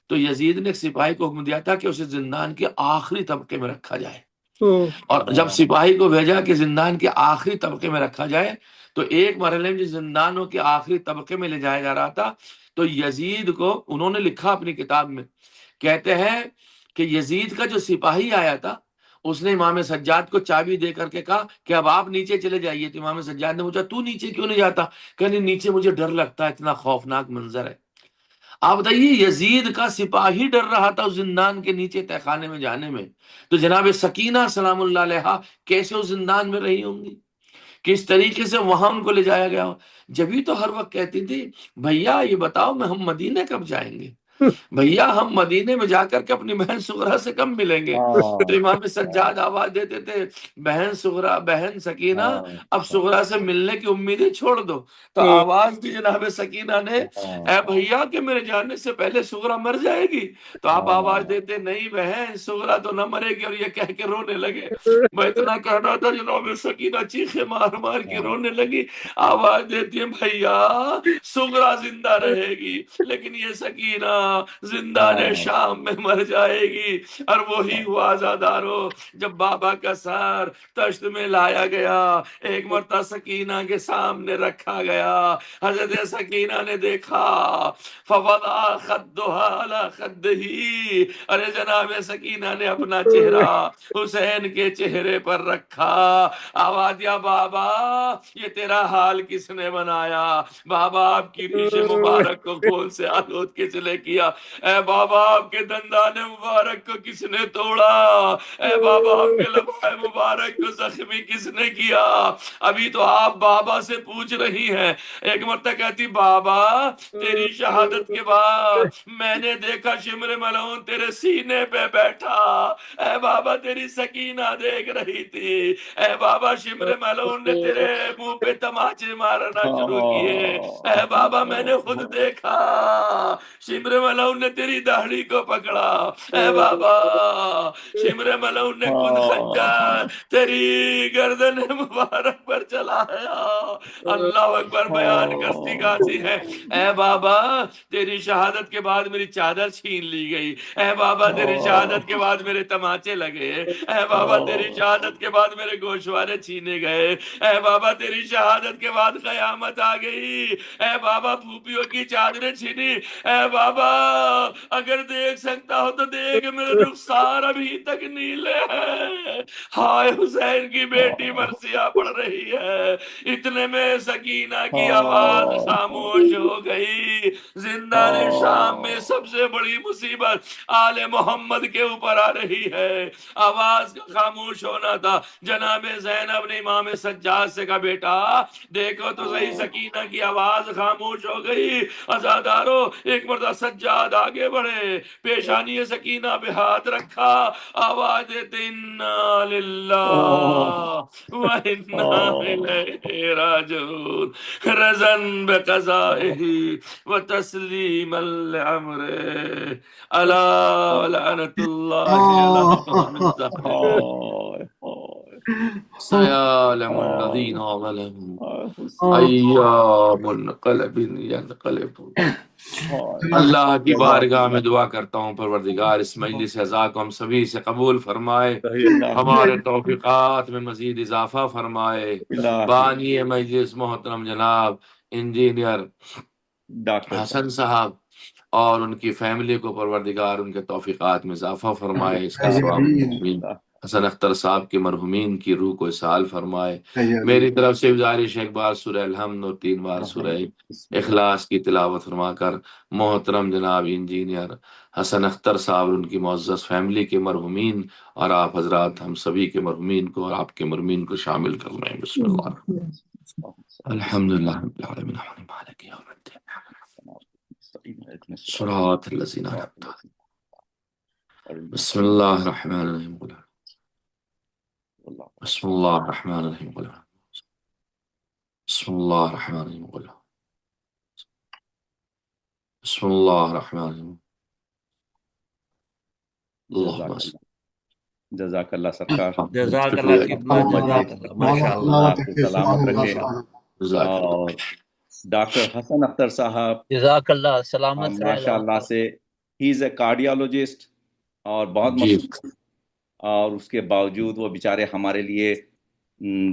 تو یزید نے ایک سپاہی کو حکم دیا تھا کہ اسے زندان کے آخری طبقے میں رکھا جائے۔ اور جب سپاہی کو بھیجا کہ زندان کے آخری طبقے میں رکھا جائے، تو ایک مرحلے میں زندانوں کے آخری طبقے میں لے جایا جا رہا تھا، تو یزید کو انہوں نے لکھا اپنی کتاب میں، کہتے ہیں کہ یزید کا جو سپاہی آیا تھا اس نے امام سجاد کو چابی دے کر کے کہا کہ اب آپ نیچے چلے جائیے۔ تو امام سجاد نے پوچھا تو نیچے کیوں نہیں جاتا؟ کہ نیچے مجھے ڈر لگتا ہے، اتنا خوفناک منظر ہے۔ آپ بتائیے یزید کا سپاہی ڈر رہا تھا اس زندان کے نیچے تہہ خانے میں جانے میں، تو جناب سکینہ سلام اللہ علیہ کیسے اس زندان میں رہی ہوں گی، کس طریقے سے وہاں ان کو لے جایا گیا ہو۔ جبھی تو ہر وقت کہتی تھی بھیا یہ بتاؤ میں ہم مدینے کب جائیں گے، بھیا ہم مدینے میں جا کر کے اپنی بہن سغرا سے کم ملیں گے. تو امام سجاد آواز دیتے تھے بہن سغرا بہن سکینہ اب سغرا سے ملنے کی امیدیں چھوڑ دو. تو آواز دی جناب سکینہ نے اے بھیا کہ میرے جانے سے پہلے سغرا مر جائے گی. تو آپ آواز دیتے نہیں بہن سغرا تو نہ مرے گی. اور یہ کہہ کے رونے لگے. میں اتنا کہنا تھا جناب سکینہ چیخے مار مار کے رونے لگی. آواز دیتی ہے بھیا سغرا زندہ رہے گی لیکن یہ سکینہ زندان شام میں مر جائے گی. اور وہی ہوا آزادارو جب بابا کا سر تشت میں لایا گیا ایک مرتبہ سکینہ کے سامنے رکھا گیا. حضرت سکینہ نے دیکھا فوضع خدها على خده. ارے جناب سکینہ نے اپنا چہرہ حسین کے چہرے پر رکھا. آواز دیا بابا یہ تیرا حال کس نے بنایا. بابا آپ کی ریش مبارک کو خون سے آلود کس نے کیا. اے بابا آپ کے دندان مبارک کو کس نے توڑا. اے بابا آپ کے لمحہ مبارک کو زخمی کس نے کیا. ابھی تو آپ بابا سے پوچھ رہی ہیں. ایک مرتبہ کہتی بابا تیری شہادت کے بعد میں نے دیکھا شمر ملعون تیرے سینے پہ بیٹھا. اے بابا تیری سکینہ دیکھ رہی تھی. اے بابا شمر ملعون نے تیرے منہ پہ تماچے مارنا شروع کیے. اے بابا میں نے خود دیکھا شمر ملعون نے تیری داڑھی کو پکڑا. اے بابا شمر ملعون نے خود خنجر تیری گردن مبارک پر چلایا. اللہ اکبر بیان کرتی گاتی ہے. اے بابا تیری شہادت کے بعد میری چادر چھین لی گئی. اے بابا تیری شہادت کے بعد میرے تماچے لگے. اے بابا تیری شہادت کے بعد میرے گوشوارے چھینے گئے. اے بابا تیری شہادت کے بعد قیامت آ گئی. اے بابا پھوپھیوں کی چادریں چھینی. اے بابا اگر دیکھ سکتا ہو تو دیکھ میرے رخسار ابھی تک نیلے ہیں. ہائے حسین کی بیٹی مرثیہ پڑھ رہی ہے. اتنے میں سکینہ کی آواز خاموش ہو گئی. زندان شام میں سب سے بڑی مصیبت آل محمد کے اوپر آ رہی ہے. آواز کا خاموش ہونا تھا. جناب زینب نے امام سجاد سے کہا بیٹا دیکھو تو صحیح سکینہ کی آواز خاموش ہو گئی. عزادارو ایک مرتبہ سجاد آگے بڑھے پیشانی سکینہ پہ ہاتھ رکھا. آواز دیتے انا للہ و انا الیہ راجعون رضا بقضائہ و تسلیما لامرہ الا لعنۃ اللہ علی الظالمین سيعلم الذين ظلموا أيام منقلب ينقلبون. اللہ کی بارگاہ میں دعا کرتا ہوں پروردگار اس مجلس عزا کو ہم سبھی سے قبول فرمائے. ہمارے توفیقات میں مزید اضافہ فرمائے. بانی مجلس محترم جناب انجینئر ڈاکٹر حسن صاحب اور ان کی فیملی کو پروردگار ان کے توفیقات میں اضافہ فرمائے. اس کا حسن اختر صاحب کے مرحومین کی روح کو اسال فرمائے. میری طرف سے گزارش ایک بار سورہ الحمد اور 3 بار سورہ اخلاص کی تلاوت فرما کر محترم جناب انجینئر حسن اختر صاحب اور ان کی معزز فیملی کے مرحومین اور آپ حضرات ہم سبھی کے مرحومین کو اور آپ کے مرحومین کو شامل کرنا ہے. بسم اللہ الحمدللہ رب العالمین مالک یوم الدین صراط الذین انعمت علیہم بسم اللہ الرحمن الرحیم بسم اللہ الرحمن الرحیم بسم اللہ الرحمن الرحیم بسم اللہ الرحمن الرحیم. جزاک اللہ سرکار. جزاک اللہ خدمت. اللہ آپ کو سلامت رکھے. اور ڈاکٹر حسن اختر صاحب جزاک اللہ سلامت ماشاء اللہ سے ہی از اے کارڈیالوجسٹ اور بہت مشہور. اور اس کے باوجود وہ بیچارے ہمارے لیے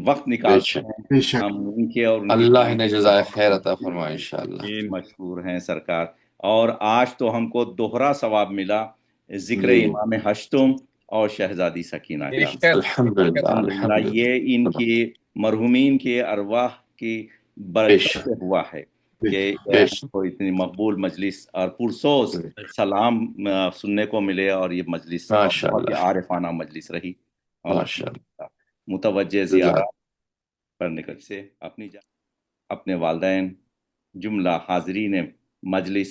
وقت نکالتے ہیں. ہم ان کے اور اللہ نے جزائے خیر عطا فرمائے انشاءاللہ. مشہور ہیں سرکار. اور آج تو ہم کو دوہرا ثواب ملا ذکر امام ہشتم اور شہزادی سکینہ کا. الحمدللہ یہ ان کی مرحومین کے ارواح کی برکت سے ہوا ہے کہ کو اتنی مقبول مجلس اور پرسوز سلام سننے کو ملے. اور یہ مجلس بہت عارفانہ مجلس رہی. اور متوجہ زیارت پڑھنے سے اپنے والدین جملہ حاضرین مجلس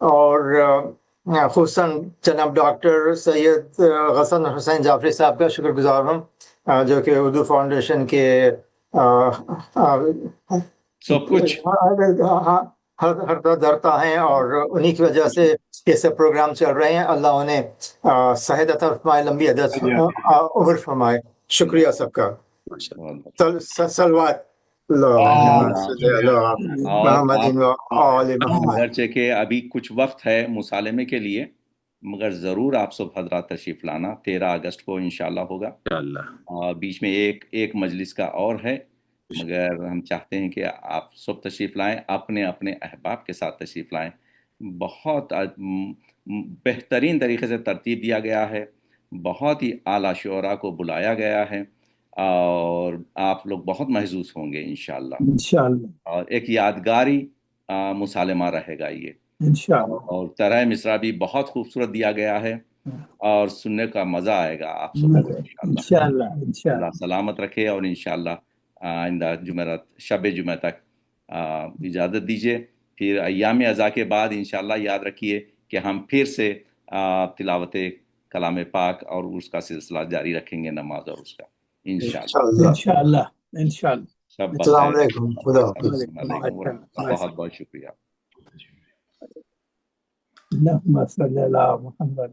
اور خصوصاً جناب ڈاکٹر سید غسن حسین جعفری صاحب کا شکر گزار ہوں، جو کہ اردو فاؤنڈیشن کے سب کچھ ہرتا دھرتا ہیں، اور انہی کی وجہ سے یہ سب پروگرام چل رہے ہیں۔ اللہ انہیں صحت عطا فرمائے، لمبی عمر فرمائے۔ شکریہ سب کا۔ صلوات اگرچہ کہ ابھی کچھ وقت ہے مسالمے کے لیے، مگر ضرور آپ سب حضرات تشریف لانا، 13 اگست کو انشاءاللہ ہوگا۔ بیچ میں ایک مجلس کا اور ہے، مگر ہم چاہتے ہیں کہ آپ سب تشریف لائیں، اپنے اپنے احباب کے ساتھ تشریف لائیں۔ بہت بہترین طریقے سے ترتیب دیا گیا ہے، بہت ہی اعلیٰ شعراء کو بلایا گیا ہے، اور آپ لوگ بہت محظوظ ہوں گے انشاءاللہ۔ اور ایک یادگاری مسالمہ رہے گا یہ انشاءاللہ، اور طرح مصرع بھی بہت خوبصورت دیا گیا ہے، اور سننے کا مزہ آئے گا آپ سب کو انشاءاللہ۔ اللہ سلامت رکھے، اور انشاءاللہ آئندہ جمعرات شب جمعہ تک اجازت دیجیے، پھر ایام ازا کے بعد انشاءاللہ یاد رکھیے کہ ہم پھر سے تلاوت کلام پاک اور اس کا سلسلہ جاری رکھیں گے، نماز اور اس کا انشاءاللہ۔ سب السلام علیکم، خدا حافظ۔ بہت بہت شکریہ۔ اللهم صل على محمد۔